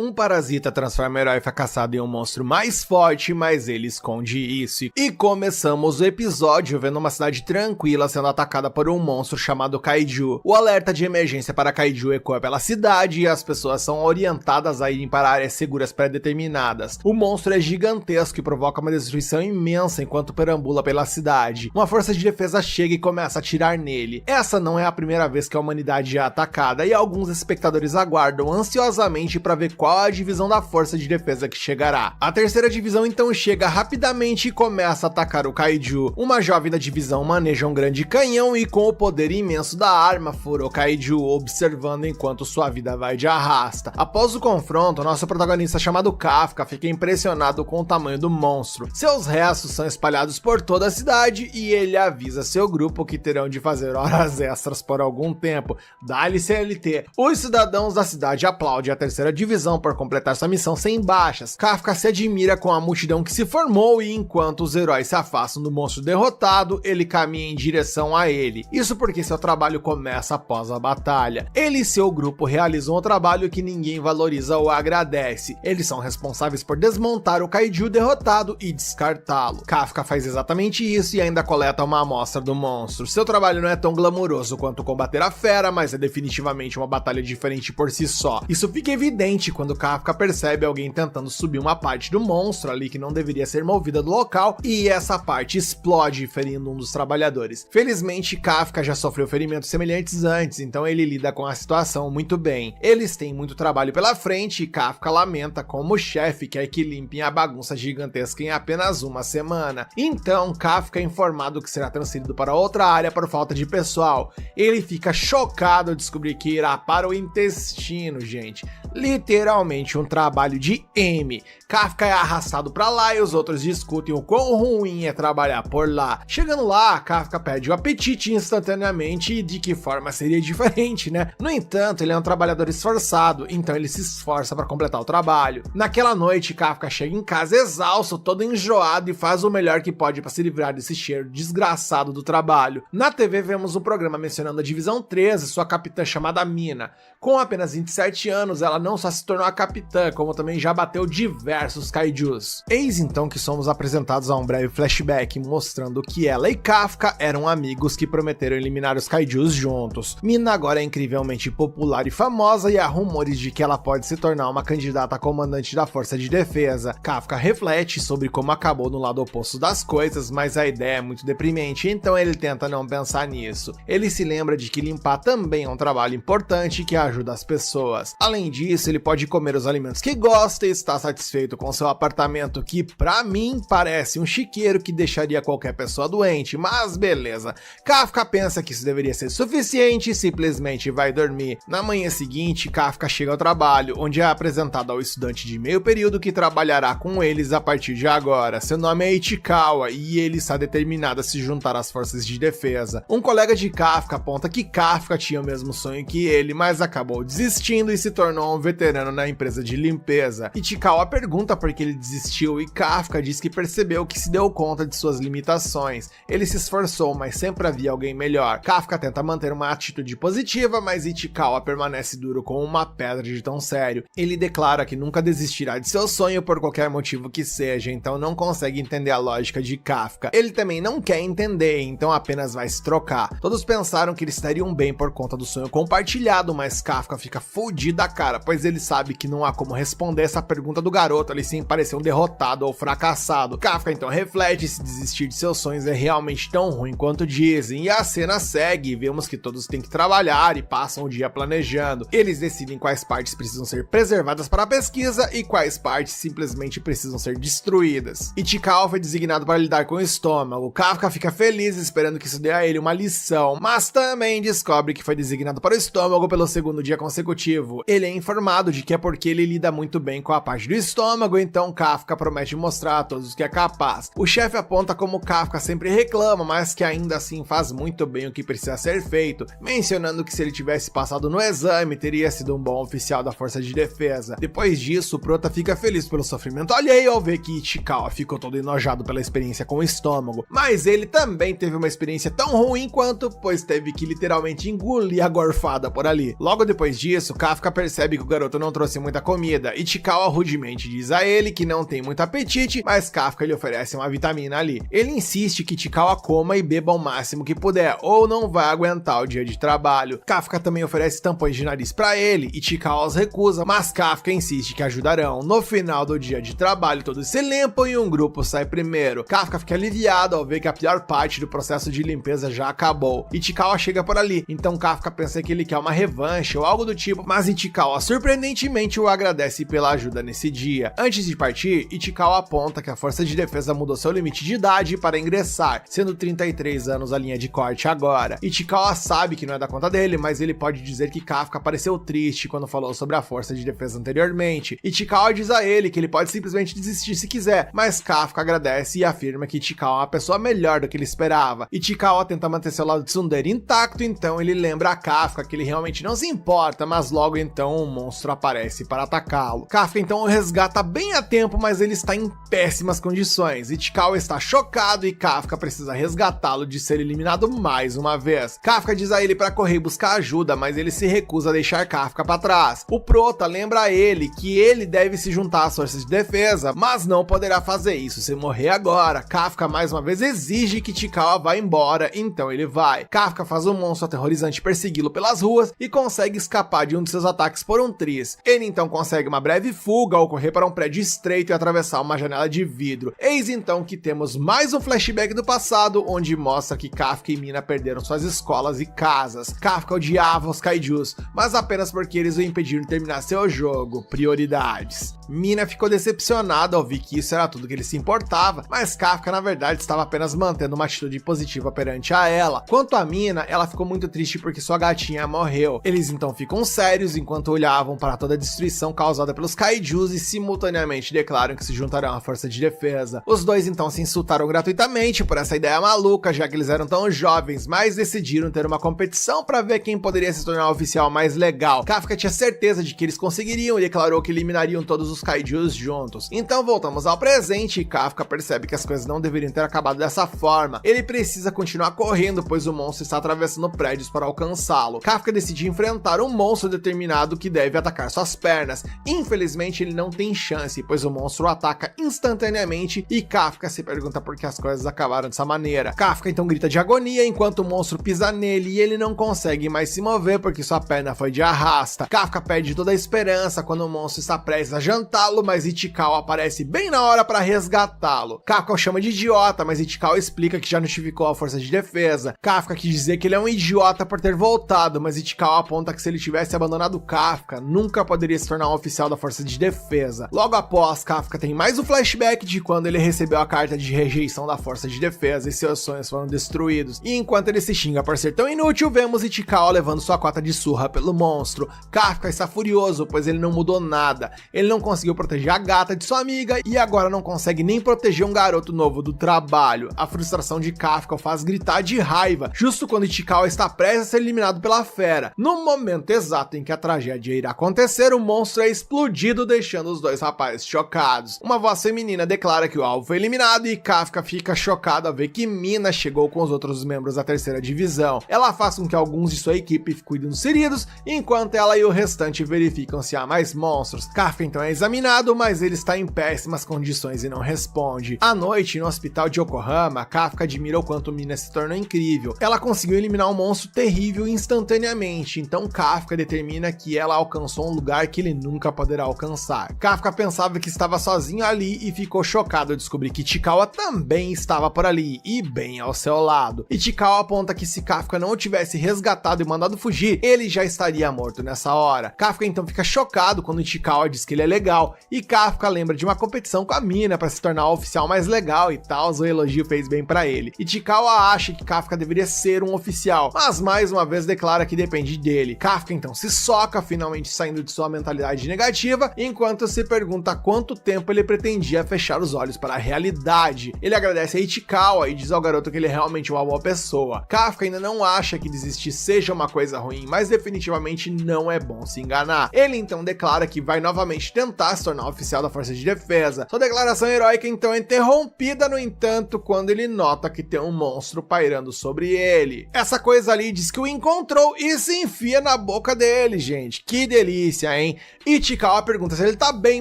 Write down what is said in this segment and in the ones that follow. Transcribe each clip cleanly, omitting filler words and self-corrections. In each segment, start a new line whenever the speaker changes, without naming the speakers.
Um parasita transforma o herói fracassado em um monstro mais forte, mas ele esconde isso. E começamos o episódio vendo uma cidade tranquila sendo atacada por um monstro chamado Kaiju. O alerta de emergência para Kaiju ecoa pela cidade e as pessoas são orientadas a irem para áreas seguras pré-determinadas. O monstro é gigantesco e provoca uma destruição imensa enquanto perambula pela cidade. Uma força de defesa chega e começa a atirar nele. Essa não é a primeira vez que a humanidade é atacada e alguns espectadores aguardam ansiosamente para ver qual a divisão da força de defesa que chegará. A terceira divisão então chega rapidamente e começa a atacar o Kaiju. Uma jovem da divisão maneja um grande canhão e com o poder imenso da arma fura o Kaiju, observando enquanto sua vida vai de arrasta. Após o confronto, nosso protagonista chamado Kafka fica impressionado com o tamanho do monstro. Seus restos são espalhados por toda a cidade e ele avisa seu grupo que terão de fazer horas extras por algum tempo. Dá-lhe CLT. Os cidadãos da cidade aplaudem a terceira divisão por completar sua missão sem baixas. Kafka se admira com a multidão que se formou e enquanto os heróis se afastam do monstro derrotado, ele caminha em direção a ele. Isso porque seu trabalho começa após a batalha. Ele e seu grupo realizam um trabalho que ninguém valoriza ou agradece. Eles são responsáveis por desmontar o Kaiju derrotado e descartá-lo. Kafka faz exatamente isso e ainda coleta uma amostra do monstro. Seu trabalho não é tão glamouroso quanto combater a fera, mas é definitivamente uma batalha diferente por si só. Isso fica evidente quando Kafka percebe alguém tentando subir uma parte do monstro ali que não deveria ser movida do local e essa parte explode, ferindo um dos trabalhadores. Felizmente, Kafka já sofreu ferimentos semelhantes antes, então ele lida com a situação muito bem. Eles têm muito trabalho pela frente e Kafka lamenta como o chefe quer que limpem a bagunça gigantesca em apenas uma semana. Então, Kafka é informado que será transferido para outra área por falta de pessoal. Ele fica chocado ao descobrir que irá para o intestino, gente. Literalmente um trabalho de M. Kafka é arrastado pra lá e os outros discutem o quão ruim é trabalhar por lá. Chegando lá, Kafka perde o apetite instantaneamente e de que forma seria diferente, né? No entanto, ele é um trabalhador esforçado, então ele se esforça para completar o trabalho. Naquela noite, Kafka chega em casa exausto, todo enjoado e faz o melhor que pode para se livrar desse cheiro desgraçado do trabalho. Na TV vemos um programa mencionando a Divisão 13, sua capitã chamada Mina. Com apenas 27 anos, ela não só se tornou a capitã, como também já bateu diversos kaijus. Eis então que somos apresentados a um breve flashback mostrando que ela e Kafka eram amigos que prometeram eliminar os kaijus juntos. Mina agora é incrivelmente popular e famosa e há rumores de que ela pode se tornar uma candidata a comandante da força de defesa. Kafka reflete sobre como acabou no lado oposto das coisas, mas a ideia é muito deprimente, então ele tenta não pensar nisso. Ele se lembra de que limpar também é um trabalho importante que ajuda as pessoas. Além disso, ele pode comer os alimentos que gosta e está satisfeito com seu apartamento, que pra mim parece um chiqueiro que deixaria qualquer pessoa doente, mas beleza. Kafka pensa que isso deveria ser suficiente e simplesmente vai dormir. Na manhã seguinte, Kafka chega ao trabalho, onde é apresentado ao estudante de meio período que trabalhará com eles a partir de agora. Seu nome é Ichikawa e ele está determinado a se juntar às forças de defesa. Um colega de Kafka aponta que Kafka tinha o mesmo sonho que ele, mas acabou desistindo e se tornou um veterano na empresa de limpeza. Ichikawa pergunta por que ele desistiu e Kafka diz que percebeu que se deu conta de suas limitações. Ele se esforçou, mas sempre havia alguém melhor. Kafka tenta manter uma atitude positiva, mas Ichikawa permanece duro como uma pedra de tão sério. Ele declara que nunca desistirá de seu sonho por qualquer motivo que seja, então não consegue entender a lógica de Kafka. Ele também não quer entender, então apenas vai se trocar. Todos pensaram que eles estariam bem por conta do sonho compartilhado, mas Kafka fica fudido da cara, pois ele sabe que não há como responder essa pergunta do garoto ali sem parecer um derrotado ou fracassado. Kafka então reflete se desistir de seus sonhos é realmente tão ruim quanto dizem, e a cena segue e vemos que todos têm que trabalhar e passam o dia planejando. Eles decidem quais partes precisam ser preservadas para a pesquisa e quais partes simplesmente precisam ser destruídas. Ichikawa foi designado para lidar com o estômago. Kafka fica feliz esperando que isso dê a ele uma lição, mas também descobre que foi designado para o estômago pelo segundo dia consecutivo. Ele é informado de que é porque ele lida muito bem com a parte do estômago, então Kafka promete mostrar a todos que é capaz. O chefe aponta como Kafka sempre reclama, mas que ainda assim faz muito bem o que precisa ser feito, mencionando que se ele tivesse passado no exame, teria sido um bom oficial da força de defesa. Depois disso, o prota fica feliz pelo sofrimento alheio ao ver que Ichikawa ficou todo enojado pela experiência com o estômago, mas ele também teve uma experiência tão ruim quanto, pois teve que literalmente engolir a gorfada por ali. Logo depois disso, Kafka percebe que o garoto não trouxe trouxe muita comida. Ichikawa rudemente diz a ele que não tem muito apetite, mas Kafka lhe oferece uma vitamina ali. Ele insiste que Ichikawa coma e beba o máximo que puder, ou não vai aguentar o dia de trabalho. Kafka também oferece tampões de nariz pra ele, Ichikawa os recusa, mas Kafka insiste que ajudarão. No final do dia de trabalho, todos se limpam e um grupo sai primeiro. Kafka fica aliviado ao ver que a pior parte do processo de limpeza já acabou. Ichikawa chega por ali, então Kafka pensa que ele quer uma revanche ou algo do tipo, mas Ichikawa surpreendentemente o agradece pela ajuda nesse dia. Antes de partir, Ichikawa aponta que a força de defesa mudou seu limite de idade para ingressar, sendo 33 anos a linha de corte agora. Ichikawa sabe que não é da conta dele, mas ele pode dizer que Kafka pareceu triste quando falou sobre a força de defesa anteriormente. Ichikawa diz a ele que ele pode simplesmente desistir se quiser, mas Kafka agradece e afirma que Ichikawa é uma pessoa melhor do que ele esperava. Ichikawa tenta manter seu lado tsundere intacto, então ele lembra a Kafka que ele realmente não se importa, mas logo então um monstro aparece para atacá-lo. Kafka então o resgata bem a tempo, mas ele está em péssimas condições. Ichikawa está chocado e Kafka precisa resgatá-lo de ser eliminado mais uma vez. Kafka diz a ele para correr e buscar ajuda, mas ele se recusa a deixar Kafka para trás. O Prota lembra a ele que ele deve se juntar às forças de defesa, mas não poderá fazer isso se morrer agora. Kafka mais uma vez exige que Ichikawa vá embora, então ele vai. Kafka faz um monstro aterrorizante persegui-lo pelas ruas e consegue escapar de um de seus ataques por um triz. Ele então consegue uma breve fuga ao correr para um prédio estreito e atravessar uma janela de vidro. Eis então que temos mais um flashback do passado, onde mostra que Kafka e Mina perderam suas escolas e casas. Kafka odiava os kaijus, mas apenas porque eles o impediram de terminar seu jogo. Prioridades. Mina ficou decepcionada ao ver que isso era tudo que ele se importava, mas Kafka na verdade estava apenas mantendo uma atitude positiva perante a ela. Quanto a Mina, ela ficou muito triste porque sua gatinha morreu. Eles então ficam sérios enquanto olhavam para toda a destruição causada pelos kaijus e simultaneamente declaram que se juntarão à força de defesa. Os dois então se insultaram gratuitamente por essa ideia maluca, já que eles eram tão jovens, mas decidiram ter uma competição para ver quem poderia se tornar o oficial mais legal. Kafka tinha certeza de que eles conseguiriam e declarou que eliminariam todos os kaijus juntos. Então voltamos ao presente e Kafka percebe que as coisas não deveriam ter acabado dessa forma. Ele precisa continuar correndo, pois o monstro está atravessando prédios para alcançá-lo. Kafka decide enfrentar um monstro determinado que deve atacar suas pernas. Infelizmente ele não tem chance, pois o monstro o ataca instantaneamente e Kafka se pergunta por que as coisas acabaram dessa maneira. Kafka então grita de agonia enquanto o monstro pisa nele e ele não consegue mais se mover porque sua perna foi de arrasta. Kafka perde toda a esperança quando o monstro está prestes a jantá-lo, mas Ichikawa aparece bem na hora para resgatá-lo. Kafka o chama de idiota, mas Ichikawa explica que já notificou a força de defesa. Kafka quis dizer que ele é um idiota por ter voltado, mas Ichikawa aponta que se ele tivesse abandonado Kafka, nunca poderia se tornar um oficial da força de defesa. Logo após, Kafka tem mais um flashback de quando ele recebeu a carta de rejeição da força de defesa e seus sonhos foram destruídos. E enquanto ele se xinga por ser tão inútil, vemos Ichikawa levando sua cota de surra pelo monstro. Kafka está furioso, pois ele não mudou nada. Ele não conseguiu proteger a gata de sua amiga e agora não consegue nem proteger um garoto novo do trabalho. A frustração de Kafka o faz gritar de raiva, justo quando Ichikawa está prestes a ser eliminado pela fera. No momento exato em que a tragédia irá acontecer, o monstro é explodido, deixando os dois rapazes chocados. Uma voz feminina declara que o alvo foi eliminado e Kafka fica chocado ao ver que Mina chegou com os outros membros da terceira divisão. Ela faz com que alguns de sua equipe cuidem dos feridos, enquanto ela e o restante verificam se há mais monstros. Kafka então é examinado, mas ele está em péssimas condições e não responde. À noite, no hospital de Yokohama, Kafka admira o quanto Mina se tornou incrível. Ela conseguiu eliminar um monstro terrível instantaneamente, então Kafka determina que ela alcançou um lugar que ele nunca poderá alcançar. Kafka pensava que estava sozinho ali e ficou chocado ao descobrir que Ichikawa também estava por ali e bem ao seu lado. Ichikawa aponta que se Kafka não o tivesse resgatado e mandado fugir, ele já estaria morto nessa hora. Kafka então fica chocado quando Ichikawa diz que ele é legal e Kafka lembra de uma competição com a Mina para se tornar o oficial mais legal e tal, o elogio fez bem para ele. Ichikawa acha que Kafka deveria ser um oficial, mas mais uma vez declara que depende dele. Kafka então se soca, finalmente saindo de sua mentalidade negativa, enquanto se pergunta quanto tempo ele pretendia fechar os olhos para a realidade. Ele agradece a Ichikawa e diz ao garoto que ele é realmente uma boa pessoa. Kafka ainda não acha que desistir seja uma coisa ruim, mas definitivamente não é bom se enganar. Ele então declara que vai novamente tentar se tornar oficial da força de defesa. Sua declaração heróica então é interrompida, no entanto, quando ele nota que tem um monstro pairando sobre ele. Essa coisa ali diz que o encontrou e se enfia na boca dele, gente. Que delícia, aguinha, hein? Ichikawa pergunta se ele tá bem,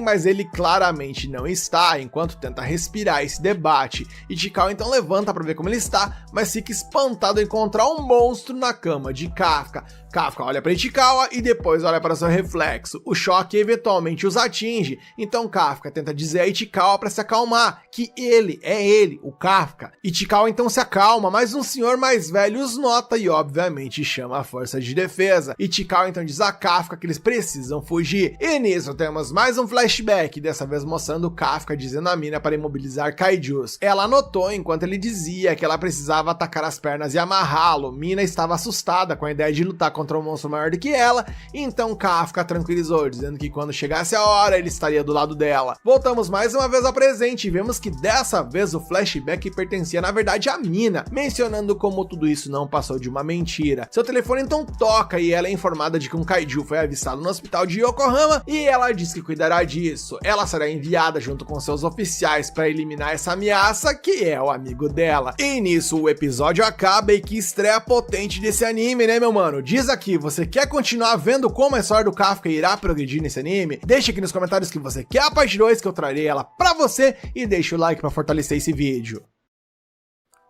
mas ele claramente não está, enquanto tenta respirar e se debate. Ichikawa então levanta pra ver como ele está, mas fica espantado ao encontrar um monstro na cama de Kafka. Kafka olha para Ichikawa e depois olha para seu reflexo. O choque eventualmente os atinge, então Kafka tenta dizer a Ichikawa para se acalmar, que ele, o Kafka. Ichikawa então se acalma, mas um senhor mais velho os nota e obviamente chama a força de defesa. Ichikawa então diz a Kafka que eles precisam fugir. E nisso temos mais um flashback, dessa vez mostrando Kafka dizendo a Mina para imobilizar Kaijus. Ela anotou enquanto ele dizia que ela precisava atacar as pernas e amarrá-lo. Mina estava assustada com a ideia de lutar contra um monstro maior do que ela, então Kafka tranquilizou, dizendo que quando chegasse a hora ele estaria do lado dela. Voltamos mais uma vez ao presente e vemos que dessa vez o flashback pertencia na verdade a Mina, mencionando como tudo isso não passou de uma mentira. Seu telefone então toca e ela é informada de que um kaiju foi avistado no hospital de Yokohama e ela diz que cuidará disso. Ela será enviada junto com seus oficiais para eliminar essa ameaça, que é o amigo dela. E nisso o episódio acaba e que estreia potente desse anime, né, meu mano? Diz aqui, você quer continuar vendo como a história do Kafka irá progredir nesse anime? Deixa aqui nos comentários que você quer a parte 2, que eu trarei ela pra você, e deixa o like pra fortalecer esse vídeo.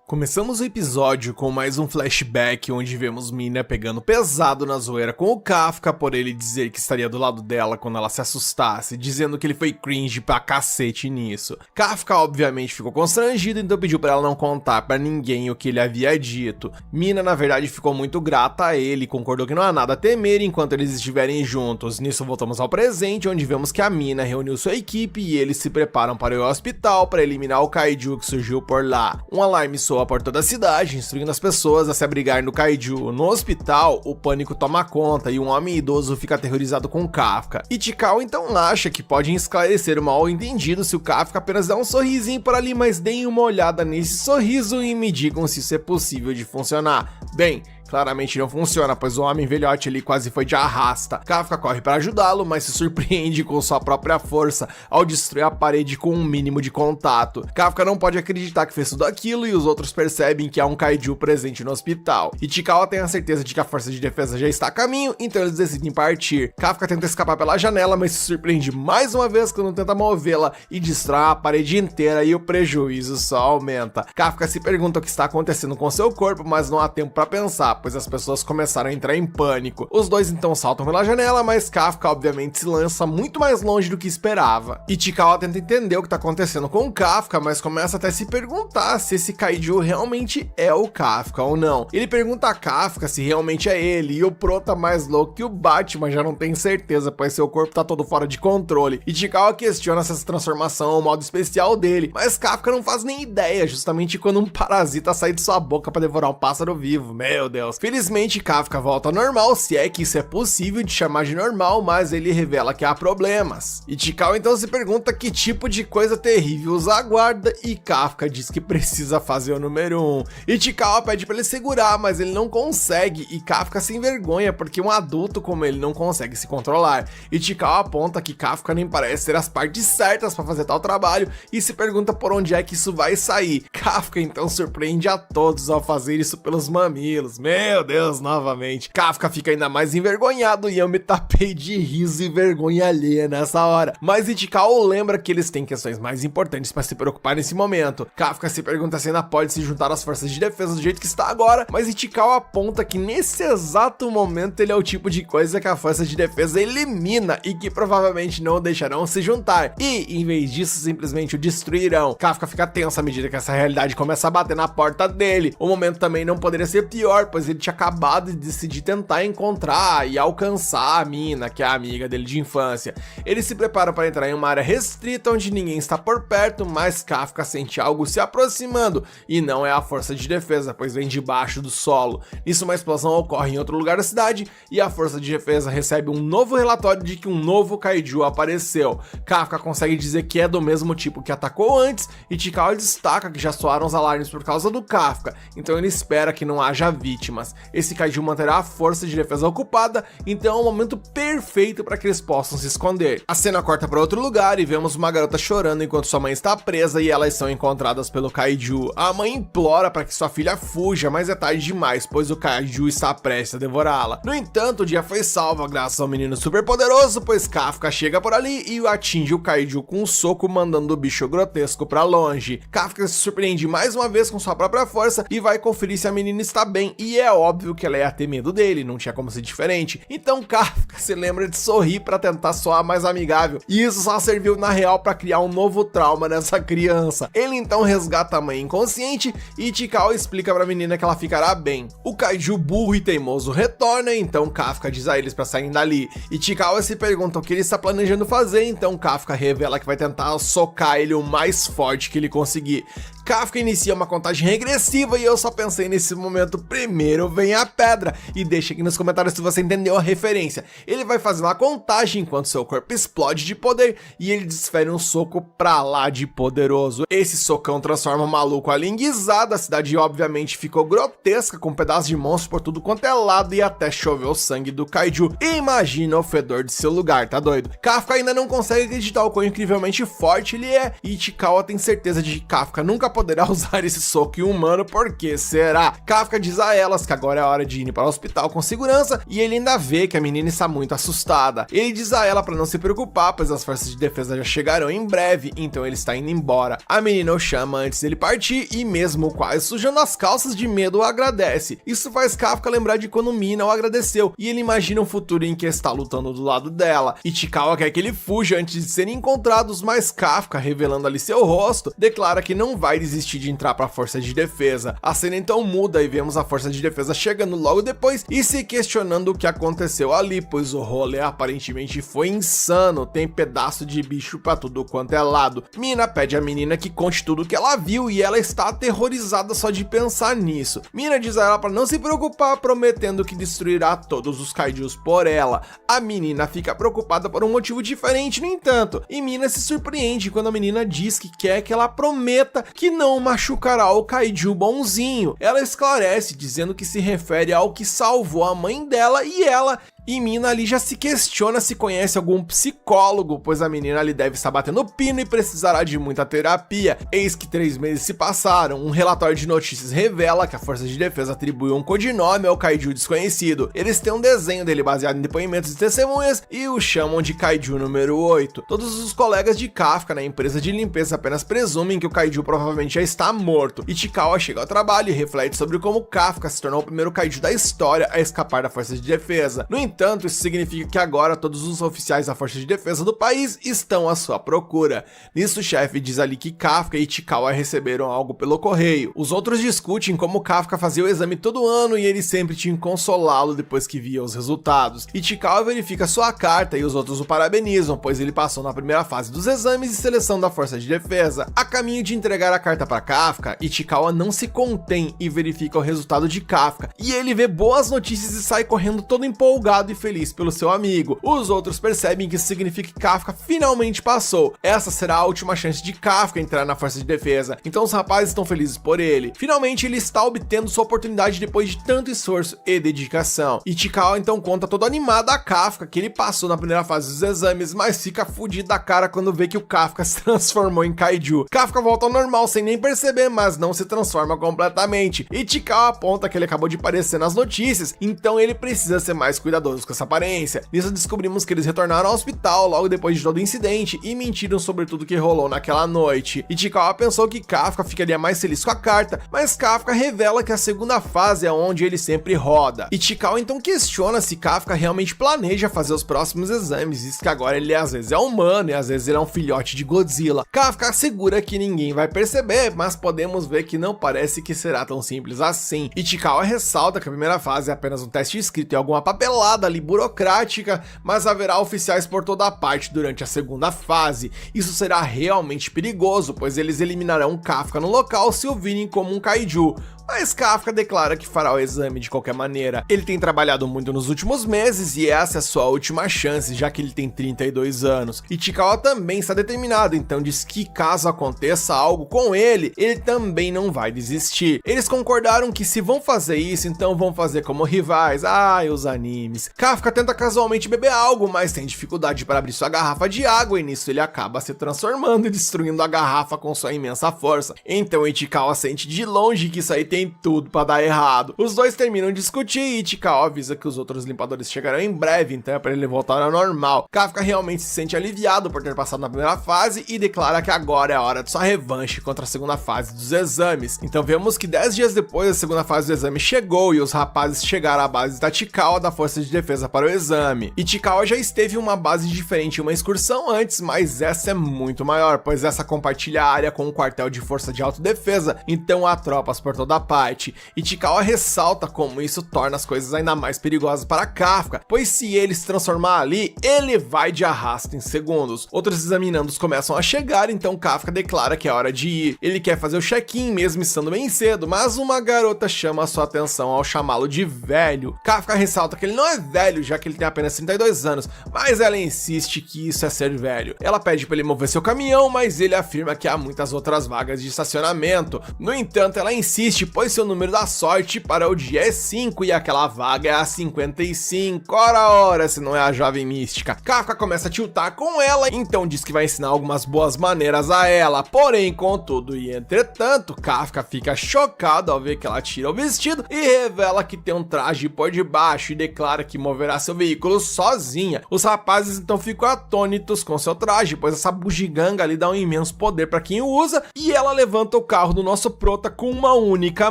Começamos o episódio com mais um flashback onde vemos Mina pegando pesado na zoeira com o Kafka por ele dizer que estaria do lado dela quando ela se assustasse, dizendo que ele foi cringe pra cacete nisso. Kafka obviamente ficou constrangido, então pediu pra ela não contar pra ninguém o que ele havia dito. Mina na verdade ficou muito grata a ele e concordou que não há nada a temer enquanto eles estiverem juntos. Nisso voltamos ao presente, onde vemos que a Mina reuniu sua equipe e eles se preparam para ir ao hospital para eliminar o kaiju que surgiu por lá. Um alarme soa por toda a cidade, instruindo as pessoas a se abrigar no kaiju. No hospital, o pânico toma conta e um homem idoso fica aterrorizado com Kafka. Ichikawa então acha que pode esclarecer o mal entendido se o Kafka apenas dá um sorrisinho por ali, mas deem uma olhada nesse sorriso e me digam se isso é possível de funcionar. Bem, claramente não funciona, pois o homem velhote ali quase foi de arrasta. Kafka corre para ajudá-lo, mas se surpreende com sua própria força ao destruir a parede com um mínimo de contato. Kafka não pode acreditar que fez tudo aquilo e os outros percebem que há um kaiju presente no hospital. Ichikawa tem a certeza de que a força de defesa já está a caminho, então eles decidem partir. Kafka tenta escapar pela janela, mas se surpreende mais uma vez quando tenta movê-la e destrói a parede inteira e o prejuízo só aumenta. Kafka se pergunta o que está acontecendo com seu corpo, mas não há tempo para pensar, pois as pessoas começaram a entrar em pânico. Os dois então saltam pela janela, mas Kafka obviamente se lança muito mais longe do que esperava. Ichikawa tenta entender o que está acontecendo com o Kafka, mas começa até a se perguntar se esse kaiju realmente é o Kafka ou não. Ele pergunta a Kafka se realmente é ele, e o Pro tá mais louco que o Batman, já não tem certeza, pois seu corpo tá todo fora de controle. Ichikawa questiona se essa transformação é o modo especial dele, mas Kafka não faz nem ideia, justamente quando um parasita sai de sua boca para devorar um pássaro vivo. Meu Deus. Felizmente Kafka volta ao normal, se é que isso é possível de chamar de normal, mas ele revela que há problemas. Ichikawa então se pergunta que tipo de coisa terrível os aguarda e Kafka diz que precisa fazer o número 1. Ichikawa pede para ele segurar, mas ele não consegue e Kafka se envergonha porque um adulto como ele não consegue se controlar. Ichikawa aponta que Kafka nem parece ter as partes certas para fazer tal trabalho e se pergunta por onde é que isso vai sair. Kafka então surpreende a todos ao fazer isso pelos mamilos. Meu Deus, novamente. Kafka fica ainda mais envergonhado e eu me tapei de riso e vergonha alheia nessa hora. Mas Ichikawa lembra que eles têm questões mais importantes para se preocupar nesse momento. Kafka se pergunta se ainda pode se juntar às forças de defesa do jeito que está agora, mas Ichikawa aponta que nesse exato momento ele é o tipo de coisa que a força de defesa elimina e que provavelmente não o deixarão se juntar. E, em vez disso, simplesmente o destruirão. Kafka fica tenso à medida que essa realidade começa a bater na porta dele. O momento também não poderia ser pior, pois ele tinha acabado de decidir tentar encontrar e alcançar a Mina, que é a amiga dele de infância. Eles se preparam para entrar em uma área restrita onde ninguém está por perto, mas Kafka sente algo se aproximando e não é a força de defesa, pois vem debaixo do solo. Nisso uma explosão ocorre em outro lugar da cidade e a força de defesa recebe um novo relatório de que um novo kaiju apareceu. Kafka consegue dizer que é do mesmo tipo que atacou antes e Ichikawa destaca que já soaram os alarmes por causa do Kafka, então ele espera que não haja vítimas. vítimas. Esse kaiju manterá a força de defesa ocupada, então é um momento perfeito para que eles possam se esconder. A cena corta para outro lugar e vemos uma garota chorando enquanto sua mãe está presa e elas são encontradas pelo kaiju. A mãe implora para que sua filha fuja, mas é tarde demais, pois o kaiju está prestes a devorá-la. No entanto, o dia foi salvo graças ao menino super poderoso, pois Kafka chega por ali e atinge o kaiju com um soco, mandando o bicho grotesco para longe. Kafka se surpreende mais uma vez com sua própria força e vai conferir se a menina está bem, e é óbvio que ela ia ter medo dele, não tinha como ser diferente. Então Kafka se lembra de sorrir para tentar soar mais amigável, e isso só serviu na real para criar um novo trauma nessa criança. Ele então resgata a mãe inconsciente e Chikao explica para a menina que ela ficará bem. O kaiju burro e teimoso retorna, então Kafka diz a eles para saírem dali, e Chikao se pergunta o que ele está planejando fazer, então Kafka revela que vai tentar socar ele o mais forte que ele conseguir. Kafka inicia uma contagem regressiva e eu só pensei nesse momento, primeiro vem a pedra, e deixa aqui nos comentários se você entendeu a referência. Ele vai fazer uma contagem enquanto seu corpo explode de poder e ele desfere um soco pra lá de poderoso. Esse socão transforma o maluco ali em guisado, a cidade obviamente ficou grotesca com pedaços de monstros por tudo quanto é lado e até choveu o sangue do kaiju. Imagina o fedor de seu lugar, tá doido? Kafka ainda não consegue acreditar o quão incrivelmente forte ele é, e Chikao tem certeza de que Kafka nunca poderá usar esse soco em humano, porque será? Kafka diz a elas que agora é hora de ir para o hospital com segurança, e ele ainda vê que a menina está muito assustada. Ele diz a ela para não se preocupar, pois as forças de defesa já chegarão em breve, então ele está indo embora. A menina o chama antes dele partir e mesmo quase sujando as calças de medo o agradece. Isso faz Kafka lembrar de quando Mina o agradeceu, e ele imagina um futuro em que está lutando do lado dela, e Chikao quer que ele fuja antes de serem encontrados, mas Kafka, revelando ali seu rosto, declara que não vai desistir de entrar para a força de defesa. A cena então muda e vemos a força de defesa chegando logo depois e se questionando o que aconteceu ali, pois o rolê aparentemente foi insano, tem pedaço de bicho para tudo quanto é lado. Mina pede à menina que conte tudo o que ela viu e ela está aterrorizada só de pensar nisso. Mina diz a ela para não se preocupar, prometendo que destruirá todos os kaijus por ela. A menina fica preocupada por um motivo diferente, no entanto, e Mina se surpreende quando a menina diz que quer que ela prometa que não machucará o kaiju bonzinho. Ela esclarece dizendo que se refere ao que salvou a mãe dela e ela. E Mina ali já se questiona se conhece algum psicólogo, pois a menina ali deve estar batendo pino e precisará de muita terapia. Eis que 3 meses se passaram, um relatório de notícias revela que a Força de Defesa atribuiu um codinome ao kaiju desconhecido. Eles têm um desenho dele baseado em depoimentos de testemunhas e o chamam de kaiju número 8. Todos os colegas de Kafka na empresa de limpeza apenas presumem que o kaiju provavelmente já está morto, e Chikao chega ao trabalho e reflete sobre como Kafka se tornou o primeiro kaiju da história a escapar da Força de Defesa. No entanto, isso significa que agora todos os oficiais da Força de Defesa do país estão à sua procura. Nisso, o chefe diz ali que Kafka e Chikao receberam algo pelo correio. Os outros discutem como Kafka fazia o exame todo ano e ele sempre tinha que consolá-lo depois que via os resultados. E Chikao verifica sua carta e os outros o parabenizam, pois ele passou na primeira fase dos exames de seleção da Força de Defesa. A caminho de entregar a carta para Kafka, Ichikawa não se contém e verifica o resultado de Kafka, e ele vê boas notícias e sai correndo todo empolgado e feliz pelo seu amigo. Os outros percebem que isso significa que Kafka finalmente passou. Essa será a última chance de Kafka entrar na Força de Defesa, então os rapazes estão felizes por ele. Finalmente ele está obtendo sua oportunidade depois de tanto esforço e dedicação. Ichikawa então conta todo animado a Kafka que ele passou na primeira fase dos exames, mas fica fudido da cara quando vê que o Kafka se transformou em kaiju. Kafka volta ao normal sem nem perceber, mas não se transforma completamente. Ichikawa aponta que ele acabou de aparecer nas notícias, então ele precisa ser mais cuidadoso com essa aparência. Nisso descobrimos que eles retornaram ao hospital logo depois de todo o incidente e mentiram sobre tudo que rolou naquela noite. Ichikawa pensou que Kafka ficaria mais feliz com a carta, mas Kafka revela que a segunda fase é onde ele sempre roda. Ichikawa então questiona se Kafka realmente planeja fazer os próximos exames, visto que agora ele às vezes é humano e às vezes ele é um filhote de Godzilla. Kafka assegura que ninguém vai perceber, mas podemos ver que não parece que será tão simples assim. Ichikawa ressalta que a primeira fase é apenas um teste escrito em alguma papelada ali burocrática, mas haverá oficiais por toda a parte durante a segunda fase. Isso será realmente perigoso, pois eles eliminarão Kafka no local se o virem como um kaiju. mas Kafka declara que fará o exame de qualquer maneira. Ele tem trabalhado muito nos últimos meses e essa é a sua última chance, já que ele tem 32 anos. Ichikawa também está determinado, então diz que caso aconteça algo com ele, ele também não vai desistir. Eles concordaram que se vão fazer isso, então vão fazer como rivais. Ai, os animes. Kafka tenta casualmente beber algo, mas tem dificuldade para abrir sua garrafa de água e nisso ele acaba se transformando e destruindo a garrafa com sua imensa força. Então Ichikawa sente de longe que isso aí tem tudo para dar errado. Os dois terminam de discutir e Ichikawa avisa que os outros limpadores chegarão em breve, então é para ele voltar ao normal. Kafka realmente se sente aliviado por ter passado na primeira fase e declara que agora é a hora de sua revanche contra a segunda fase dos exames. Então vemos que 10 dias depois a segunda fase do exame chegou e os rapazes chegaram à base da Chikawa da Força de Defesa para o exame. Ichikawa já esteve em uma base diferente em uma excursão antes, mas essa é muito maior, pois essa compartilha a área com um quartel de força de autodefesa, então há tropas por toda parte. Ichikawa ressalta como isso torna as coisas ainda mais perigosas para Kafka, pois se ele se transformar ali, ele vai de arrasto em segundos. Outros examinandos começam a chegar, então Kafka declara que é hora de ir. Ele quer fazer o check-in mesmo estando bem cedo, mas uma garota chama a sua atenção ao chamá-lo de velho. Kafka ressalta que ele não é velho, já que ele tem apenas 32 anos, mas ela insiste que isso é ser velho. Ela pede para ele mover seu caminhão, mas ele afirma que há muitas outras vagas de estacionamento. No entanto, ela insiste, pois seu número da sorte para o dia é 5 e aquela vaga é a 55. Ora, se não é a jovem mística. Kafka começa a tiltar com ela, então diz que vai ensinar algumas boas maneiras a ela. Porém, contudo e entretanto, Kafka fica chocado ao ver que ela tira o vestido e revela que tem um traje por debaixo e declara que moverá seu veículo sozinha. Os rapazes então ficam atônitos com seu traje, pois essa bugiganga ali dá um imenso poder para quem o usa, e ela levanta o carro do nosso prota com uma única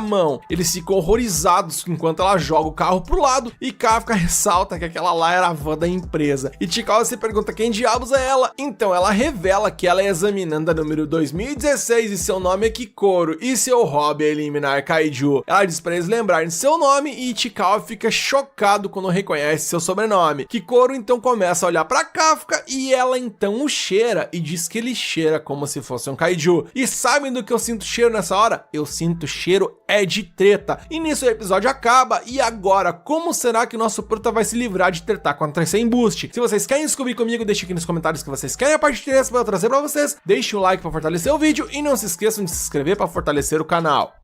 mão. Eles ficam horrorizados enquanto ela joga o carro pro lado e Kafka ressalta que aquela lá era a van da empresa. Ichikawa se pergunta quem diabos é ela, então ela revela que ela é examinanda número 2016 e seu nome é Kikoro e seu hobby é eliminar kaiju. Ela diz para eles lembrarem seu nome e Ichikawa fica chocado quando reconhece seu sobrenome. Kikoro então começa a olhar para Kafka e ela então o cheira e diz que ele cheira como se fosse um kaiju. E sabem do que eu sinto cheiro nessa hora? Eu sinto cheiro é de treta. E nisso o episódio acaba. E agora, como será que nosso prota vai se livrar de tretar contra esse embuste? Se vocês querem descobrir comigo, deixe aqui nos comentários que vocês querem a parte de interesse para eu trazer para vocês. Deixe um like para fortalecer o vídeo e não se esqueçam de se inscrever para fortalecer o canal.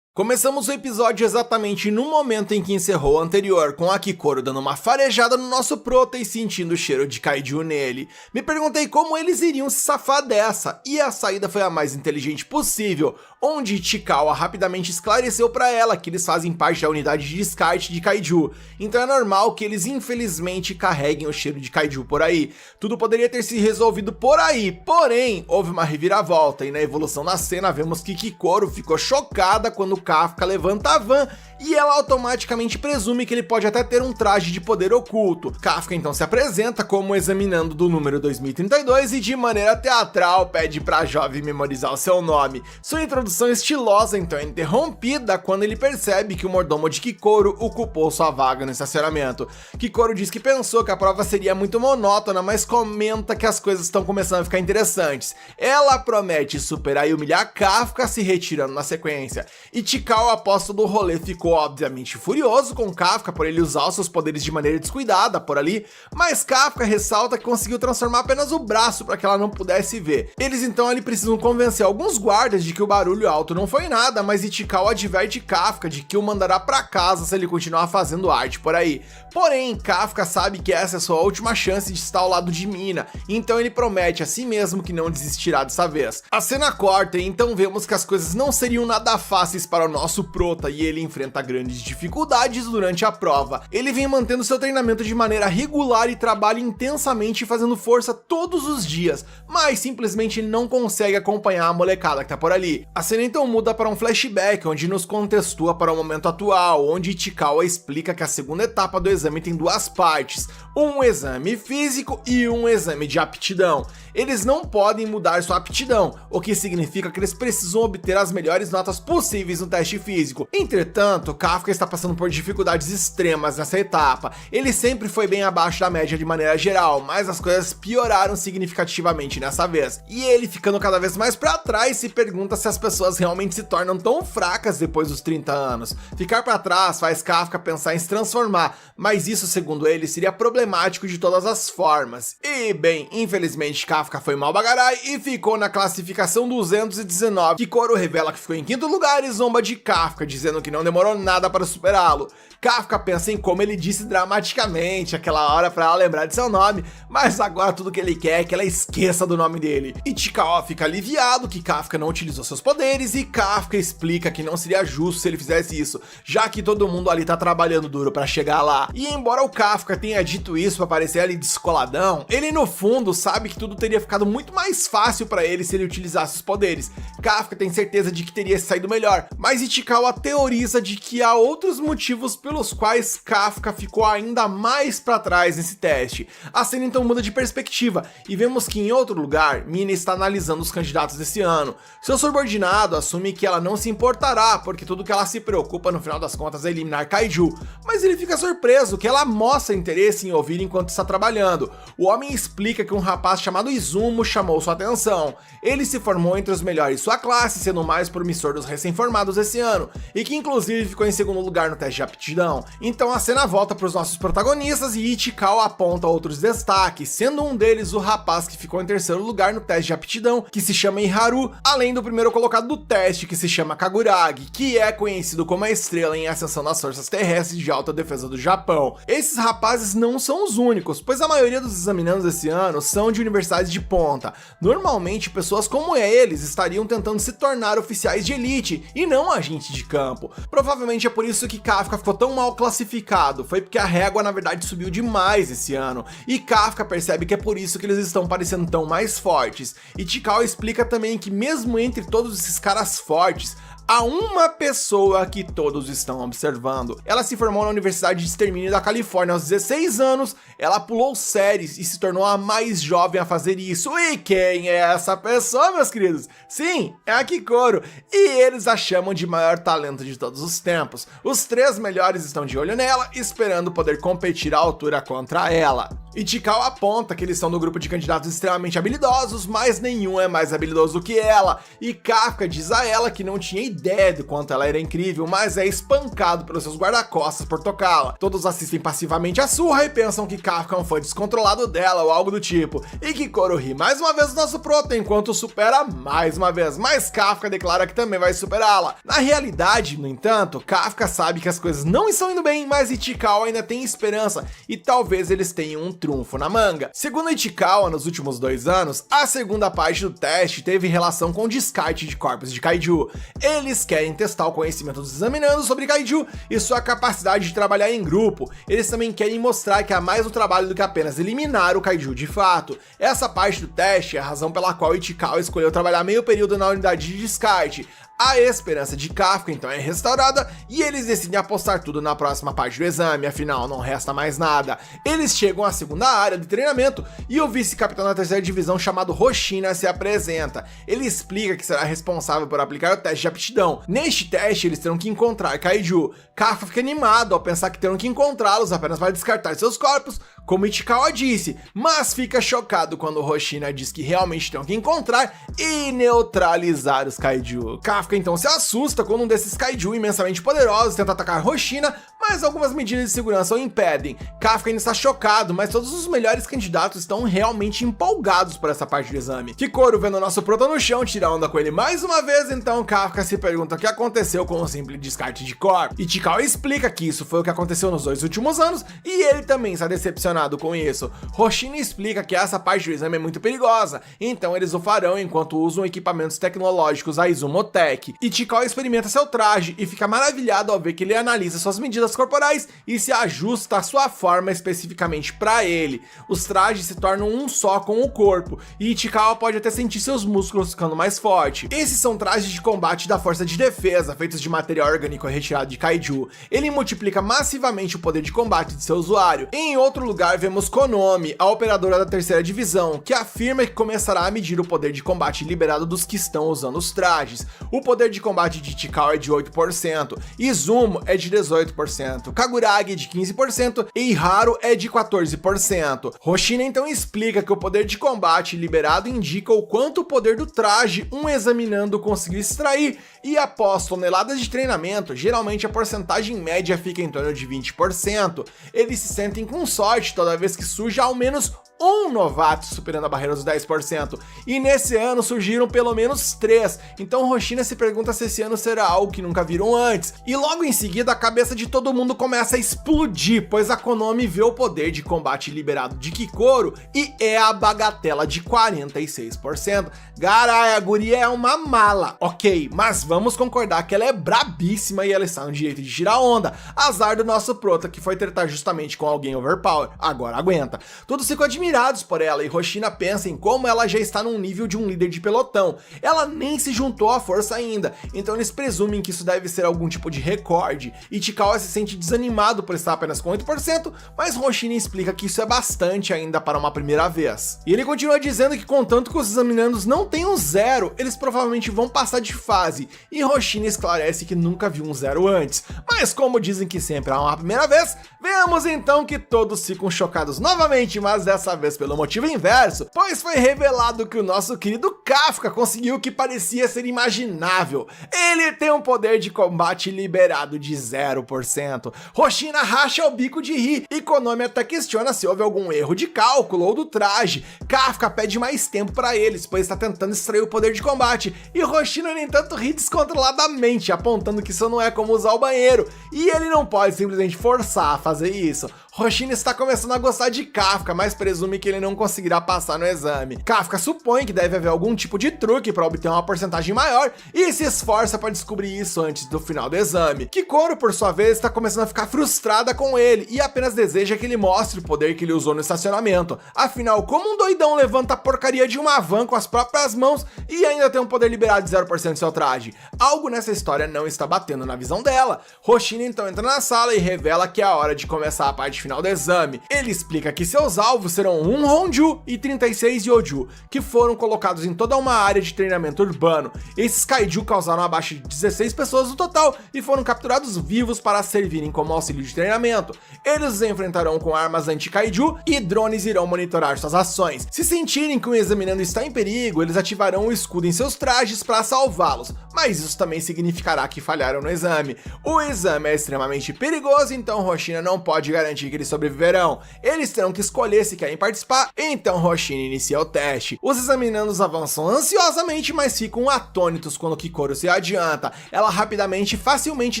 Começamos o episódio exatamente no momento em que encerrou o anterior, com a Kikoro dando uma farejada no nosso prota e sentindo o cheiro de kaiju nele. Me perguntei como eles iriam se safar dessa, e a saída foi a mais inteligente possível, onde Ichikawa rapidamente esclareceu para ela que eles fazem parte da unidade de descarte de kaiju, então é normal que eles infelizmente carreguem o cheiro de kaiju por aí. Tudo poderia ter se resolvido por aí, porém houve uma reviravolta e na evolução da cena vemos que Kikoro ficou chocada quando Kafka levanta a van e ela automaticamente presume que ele pode até ter um traje de poder oculto. Kafka então se apresenta como examinando do número 2032 e de maneira teatral pede pra jovem memorizar o seu nome. Sua introdução estilosa então é interrompida quando ele percebe que o mordomo de Kikoro ocupou sua vaga no estacionamento. Kikoro diz que pensou que a prova seria muito monótona, mas comenta que as coisas estão começando a ficar interessantes. Ela promete superar e humilhar Kafka, se retirando na sequência. Ichikawa, após todo o rolê, ficou obviamente furioso com Kafka por ele usar os seus poderes de maneira descuidada por ali, mas Kafka ressalta que conseguiu transformar apenas o braço para que ela não pudesse ver. Eles então ali precisam convencer alguns guardas de que o barulho alto não foi nada, mas Ichikawa adverte Kafka de que o mandará para casa se ele continuar fazendo arte por aí. Porém, Kafka sabe que essa é sua última chance de estar ao lado de Mina, então ele promete a si mesmo que não desistirá dessa vez. A cena corta e então vemos que as coisas não seriam nada fáceis para o nosso prota e ele enfrenta grandes dificuldades durante a prova. Ele vem mantendo seu treinamento de maneira regular e trabalha intensamente fazendo força todos os dias, mas simplesmente ele não consegue acompanhar a molecada que tá por ali. A cena então muda para um flashback onde nos contextua para o momento atual, onde Ichikawa explica que a segunda etapa do exame tem duas partes, um exame físico e um exame de aptidão. Eles não podem mudar sua aptidão, o que significa que eles precisam obter as melhores notas possíveis no teste físico. Entretanto, entanto, Kafka está passando por dificuldades extremas nessa etapa. Ele sempre foi bem abaixo da média de maneira geral, mas as coisas pioraram significativamente nessa vez. E ele, ficando cada vez mais pra trás, se pergunta se as pessoas realmente se tornam tão fracas depois dos 30 anos. Ficar pra trás faz Kafka pensar em se transformar, mas isso, segundo ele, seria problemático de todas as formas. E, bem, infelizmente Kafka foi mal bagarai e ficou na classificação 219. Kikoro revela que ficou em quinto lugar e zomba de Kafka, dizendo que não demorou nada para superá-lo. Kafka pensa em como ele disse dramaticamente aquela hora para ela lembrar de seu nome, mas agora tudo que ele quer é que ela esqueça do nome dele. Ichikawa fica aliviado que Kafka não utilizou seus poderes e Kafka explica que não seria justo se ele fizesse isso, já que todo mundo ali tá trabalhando duro para chegar lá. E embora o Kafka tenha dito isso para parecer ali descoladão, ele no fundo sabe que tudo teria ficado muito mais fácil para ele se ele utilizasse os poderes. Kafka tem certeza de que teria saído melhor, mas Ichikawa teoriza de que há outros motivos pelos quais Kafka ficou ainda mais para trás nesse teste. A cena então muda de perspectiva e vemos que em outro lugar, Mina está analisando os candidatos desse ano. Seu subordinado assume que ela não se importará, porque tudo que ela se preocupa no final das contas é eliminar Kaiju, mas ele fica surpreso que ela mostra interesse em ouvir enquanto está trabalhando. O homem explica que um rapaz chamado Izumo chamou sua atenção. Ele se formou entre os melhores de sua classe, sendo o mais promissor dos recém-formados esse ano, e que inclusive ficou em segundo lugar no teste de aptidão. Então a cena volta para os nossos protagonistas e Ichikawa aponta outros destaques, sendo um deles o rapaz que ficou em terceiro lugar no teste de aptidão, que se chama Iharu, além do primeiro colocado do teste, que se chama Kaguragi, que é conhecido como a estrela em ascensão das forças terrestres de alta defesa do Japão. Esses rapazes não são os únicos, pois a maioria dos examinandos esse ano são de universidades de ponta. Normalmente, pessoas como eles estariam tentando se tornar oficiais de elite e não agentes de campo. Provavelmente é por isso que Kafka ficou tão mal classificado, foi porque a régua na verdade subiu demais esse ano, e Kafka percebe que é por isso que eles estão parecendo tão mais fortes. E Ichikawa explica também que mesmo entre todos esses caras fortes, há uma pessoa que todos estão observando. Ela se formou na Universidade de Extermínio da Califórnia aos 16 anos, ela pulou séries e se tornou a mais jovem a fazer isso. E quem é essa pessoa, meus queridos? Sim, é a Kikoro, e eles a chamam de maior talento de todos os tempos. Os três melhores estão de olho nela, esperando poder competir à altura contra ela. Ichikawa aponta que eles são do grupo de candidatos extremamente habilidosos, mas nenhum é mais habilidoso que ela, e Kafka diz a ela que não tinha ideia de quanto ela era incrível, mas é espancado pelos seus guarda-costas por tocá-la. Todos assistem passivamente a surra e pensam que Kafka é um fã descontrolado dela ou algo do tipo, e Kikoro ri mais uma vez do nosso prota enquanto supera mais uma vez, mas Kafka declara que também vai superá-la. Na realidade, no entanto, Kafka sabe que as coisas não estão indo bem, mas Ichikawa ainda tem esperança, e talvez eles tenham um trunfo na manga. Segundo Ichikawa, nos últimos 2 anos, a segunda parte do teste teve relação com o descarte de corpos de Kaiju. Eles querem testar o conhecimento dos examinandos sobre Kaiju e sua capacidade de trabalhar em grupo. Eles também querem mostrar que há mais um trabalho do que apenas eliminar o Kaiju de fato. Essa parte do teste é a razão pela qual Ichikawa escolheu trabalhar meio período na unidade de descarte. A esperança de Kafka então é restaurada e eles decidem apostar tudo na próxima parte do exame, afinal não resta mais nada. Eles chegam à segunda área de treinamento e o vice-capitão da terceira divisão chamado Hoshina se apresenta. Ele explica que será responsável por aplicar o teste de aptidão. Neste teste eles terão que encontrar Kaiju. Kafka fica animado ao pensar que terão que encontrá-los apenas para descartar seus corpos, como Ichikawa disse, mas fica chocado quando Hoshina diz que realmente terão que encontrar e neutralizar os Kaiju. Kafka então se assusta quando um desses Kaiju imensamente poderosos tenta atacar Hoshina, mas algumas medidas de segurança o impedem. Kafka ainda está chocado, mas todos os melhores candidatos estão realmente empolgados por essa parte do exame. Kikoro, vendo o nosso prota no chão, tira onda com ele mais uma vez, então Kafka se pergunta o que aconteceu com o simples descarte de corpo. Ichikawa explica que isso foi o que aconteceu nos 2 últimos anos e ele também está decepcionado com isso. Hoshina explica que essa parte do exame é muito perigosa, então eles o farão enquanto usam equipamentos tecnológicos a Izumotech. Ichikawa experimenta seu traje e fica maravilhado ao ver que ele analisa suas medidas corporais e se ajusta a sua forma especificamente para ele. Os trajes se tornam um só com o corpo e Ichikawa pode até sentir seus músculos ficando mais forte. Esses são trajes de combate da força de defesa, feitos de material orgânico retirado de Kaiju. Ele multiplica massivamente o poder de combate de seu usuário. Em outro lugar lugar, vemos Konomi, a operadora da terceira divisão, que afirma que começará a medir o poder de combate liberado dos que estão usando os trajes. O poder de combate de Ichikawa é de 8%, Izumo é de 18%, Kaguragi é de 15% e Haru é de 14%. Hoshina então explica que o poder de combate liberado indica o quanto o poder do traje um examinando conseguiu extrair, e após toneladas de treinamento, geralmente a porcentagem média fica em torno de 20%. Eles se sentem com sorte toda vez que surge ao menos um novato superando a barreira dos 10%, e nesse ano surgiram pelo menos 3, então Hoshina se pergunta se esse ano será algo que nunca viram antes, e logo em seguida a cabeça de todo mundo começa a explodir, pois a Konomi vê o poder de combate liberado de Kikoro e é a bagatela de 46%. Garai, a guria é uma mala, ok, mas vamos concordar que ela é brabíssima e ela está no direito de tirar onda. Azar do nosso prota que foi tratar justamente com alguém overpower, agora aguenta. Todos ficam admirados por ela e Hoshina pensa em como ela já está num nível de um líder de pelotão. Ela nem se juntou à força ainda, então eles presumem que isso deve ser algum tipo de recorde. Ichikawa se sente desanimado por estar apenas com 8%, mas Hoshina explica que isso é bastante ainda para uma primeira vez. E ele continua dizendo que contanto que os examinandos não tenham 0, eles provavelmente vão passar de fase, e Hoshina esclarece que nunca viu um 0 antes. Mas como dizem que sempre há uma primeira vez, vemos então que todos ficam chocados novamente, mas dessa vez pelo motivo inverso, pois foi revelado que o nosso querido Kafka conseguiu o que parecia ser imaginável. Ele tem um poder de combate liberado de 0%. Hoshina racha o bico de rir e Konomi até questiona se houve algum erro de cálculo ou do traje. Kafka pede mais tempo para eles, pois está tentando extrair o poder de combate, e Hoshina, no entanto, ri descontroladamente, apontando que isso não é como usar o banheiro, e ele não pode simplesmente forçar a fazer isso. Hoshina está começando a gostar de Kafka, mas presume que ele não conseguirá passar no exame. Kafka supõe que deve haver algum tipo de truque para obter uma porcentagem maior e se esforça para descobrir isso antes do final do exame. Kikoro, por sua vez, está começando a ficar frustrada com ele e apenas deseja que ele mostre o poder que ele usou no estacionamento. Afinal, como um doidão levanta a porcaria de uma van com as próprias mãos e ainda tem um poder liberado de 0% de seu traje? Algo nessa história não está batendo na visão dela. Hoshina então entra na sala e revela que é a hora de começar a parte final do exame. Ele explica que seus alvos serão 1 Honju e 36 Yoju, que foram colocados em toda uma área de treinamento urbano. Esses kaiju causaram abaixo de 16 pessoas no total e foram capturados vivos para servirem como auxílio de treinamento. Eles os enfrentarão com armas anti-kaiju e drones irão monitorar suas ações. Se sentirem que o examinando está em perigo, eles ativarão o escudo em seus trajes para salvá-los, mas isso também significará que falharam no exame. O exame é extremamente perigoso, então Hoshina não pode garantir que eles sobreviverão. Eles terão que escolher se querem participar, então Hoshina inicia o teste. Os examinandos avançam ansiosamente, mas ficam atônitos quando Kikoro se adianta. Ela rapidamente e facilmente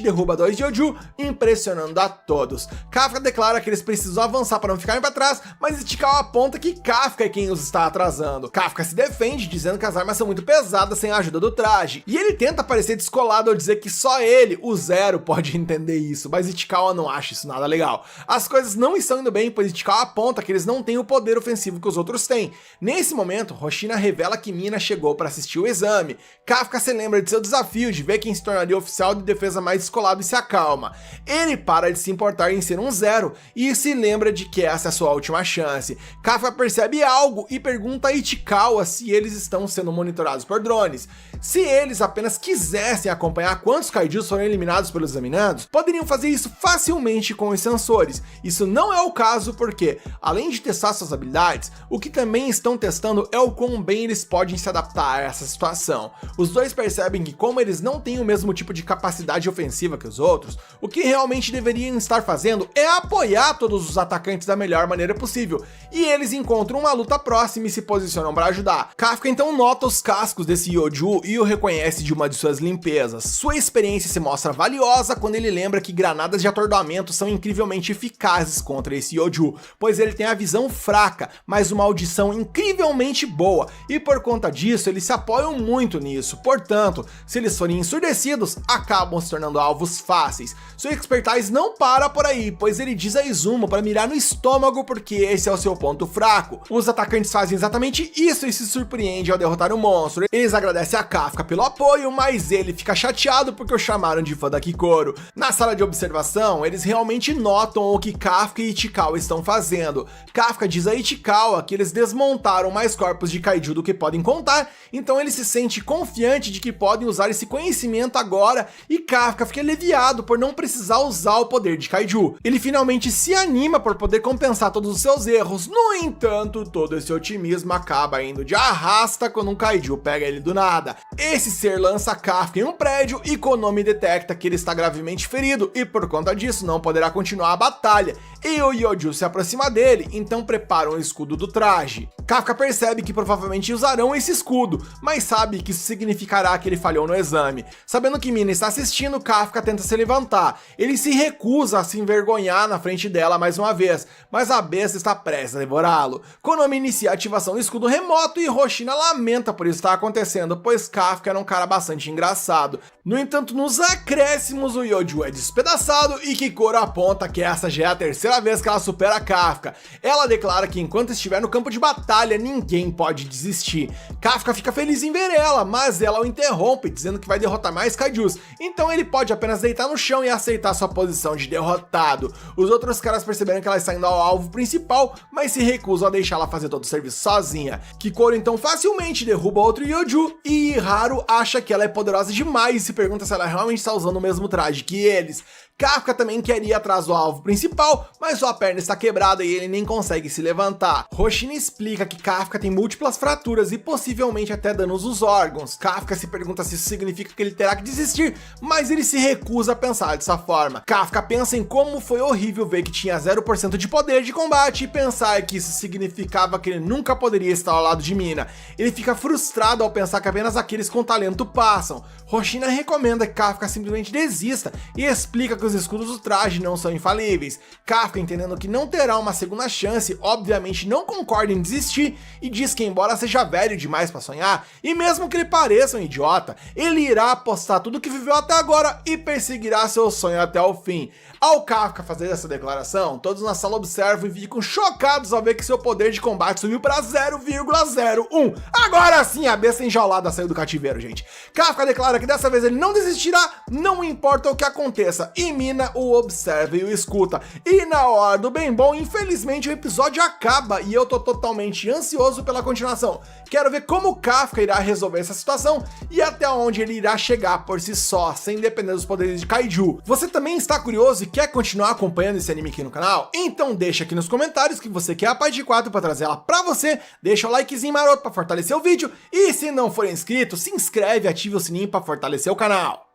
derruba 2 Yoju, impressionando a todos. Kafka declara que eles precisam avançar para não ficarem para trás, mas Ichikawa aponta que Kafka é quem os está atrasando. Kafka se defende, dizendo que as armas são muito pesadas sem a ajuda do traje, e ele tenta parecer descolado ao dizer que só ele, o 0, pode entender isso, mas Ichikawa não acha isso nada legal. As coisas não estão indo bem, pois Ichikawa aponta que eles não têm o poder ofensivo que os outros têm. Nesse momento, Hoshina revela que Mina chegou para assistir o exame. Kafka se lembra de seu desafio de ver quem se tornaria oficial de defesa mais descolado e se acalma. Ele para de se importar em ser um 0 e se lembra de que essa é a sua última chance. Kafka percebe algo e pergunta a Ichikawa se eles estão sendo monitorados por drones. Se eles apenas quisessem acompanhar quantos kaijus foram eliminados pelos examinados, poderiam fazer isso facilmente com os sensores. Isso não é o caso porque, além de testar suas habilidades, o que também estão testando é o quão bem eles podem se adaptar a essa situação. Os dois percebem que, como eles não têm o mesmo tipo de capacidade ofensiva que os outros, o que realmente deveriam estar fazendo é apoiar todos os atacantes da melhor maneira possível, e eles encontram uma luta próxima e se posicionam para ajudar. Kafka então nota os cascos desse Yoju e o reconhece de uma de suas limpezas. Sua experiência se mostra valiosa quando ele lembra que granadas de atordoamento são incrivelmente eficazes contra esse Yoju, pois ele tem a visão fraca, mas uma audição incrivelmente boa, e por conta disso eles se apoiam muito nisso. Portanto, se eles forem ensurdecidos, acabam se tornando alvos fáceis. Sua expertise não para por aí, pois ele diz a Izumo para mirar no estômago porque esse é o seu ponto fraco. Os atacantes fazem exatamente isso e se surpreendem ao derrotar o monstro. monstro. Eles agradecem a Kafka pelo apoio, mas ele fica chateado porque o chamaram de fã da Kikoro. Na sala de observação, eles realmente notam o que Kafka e Ichikawa estão fazendo. Kafka diz a Ichikawa que eles desmontaram mais corpos de kaiju do que podem contar, então ele se sente confiante de que podem usar esse conhecimento agora, e Kafka fica aliviado por não precisar usar o poder de kaiju. Ele finalmente se anima por poder compensar todos os seus erros. No entanto, todo esse otimismo acaba indo de arrasta quando um kaiju pega ele do nada. Esse ser lança Kafka em um prédio e Konomi detecta que ele está gravemente ferido e por conta disso não poderá continuar a batalha. E o Yoju se aproxima dele, então prepara um escudo do traje. Kafka percebe que provavelmente usarão esse escudo, mas sabe que isso significará que ele falhou no exame. Sabendo que Mina está assistindo, Kafka tenta se levantar. Ele se recusa a se envergonhar na frente dela mais uma vez, mas a besta está prestes a devorá-lo. Konomi inicia a ativação do escudo remoto e Hoshina lamenta por isso estar acontecendo, pois Kafka era um cara bastante engraçado. No entanto, nos acréscimos, o Yoju é despedaçado e Kikoro aponta que essa já é a terceira vez que ela supera Kafka. Ela declara que enquanto estiver no campo de batalha, ninguém pode desistir. Kafka fica feliz em ver ela, mas ela o interrompe, dizendo que vai derrotar mais kaijus, então ele pode apenas deitar no chão e aceitar sua posição de derrotado. Os outros caras perceberam que ela está indo ao alvo principal, mas se recusam a deixá-la fazer todo o serviço sozinha. Kikoro então facilmente derruba outro Yoju e Haru acha que ela é poderosa demais e se pergunta se ela realmente está usando o mesmo traje que eles. Kafka também quer ir atrás do alvo principal, mas sua perna está quebrada e ele nem consegue se levantar. Hoshina explica que Kafka tem múltiplas fraturas e possivelmente até danos nos órgãos. Kafka se pergunta se isso significa que ele terá que desistir, mas ele se recusa a pensar dessa forma. Kafka pensa em como foi horrível ver que tinha 0% de poder de combate e pensar que isso significava que ele nunca poderia estar ao lado de Mina. Ele fica frustrado ao pensar que apenas aqueles com talento passam. Hoshina recomenda que Kafka simplesmente desista e explica que os escudos do traje não são infalíveis. Kafka, entendendo que não terá uma segunda chance, obviamente não concorda em desistir e diz que embora seja velho demais para sonhar, e mesmo que ele pareça um idiota, ele irá apostar tudo que viveu até agora e perseguirá seu sonho até o fim. Ao Kafka fazer essa declaração, todos na sala observam e ficam chocados ao ver que seu poder de combate subiu para 0,01. Agora sim a besta enjaulada saiu do cativeiro, gente. Kafka declara que dessa vez ele não desistirá, não importa o que aconteça, e Mina o observa e o escuta. E na hora do bem bom, infelizmente o episódio acaba e eu tô totalmente ansioso pela continuação. Quero ver como Kafka irá resolver essa situação e até onde ele irá chegar por si só, sem depender dos poderes de kaiju. Você também está curioso e quer continuar acompanhando esse anime aqui no canal? Então deixa aqui nos comentários que você quer a parte 4 para trazer ela pra você, deixa o likezinho maroto para fortalecer o vídeo e se não for inscrito, se inscreve e ativa o sininho para fortalecer o canal.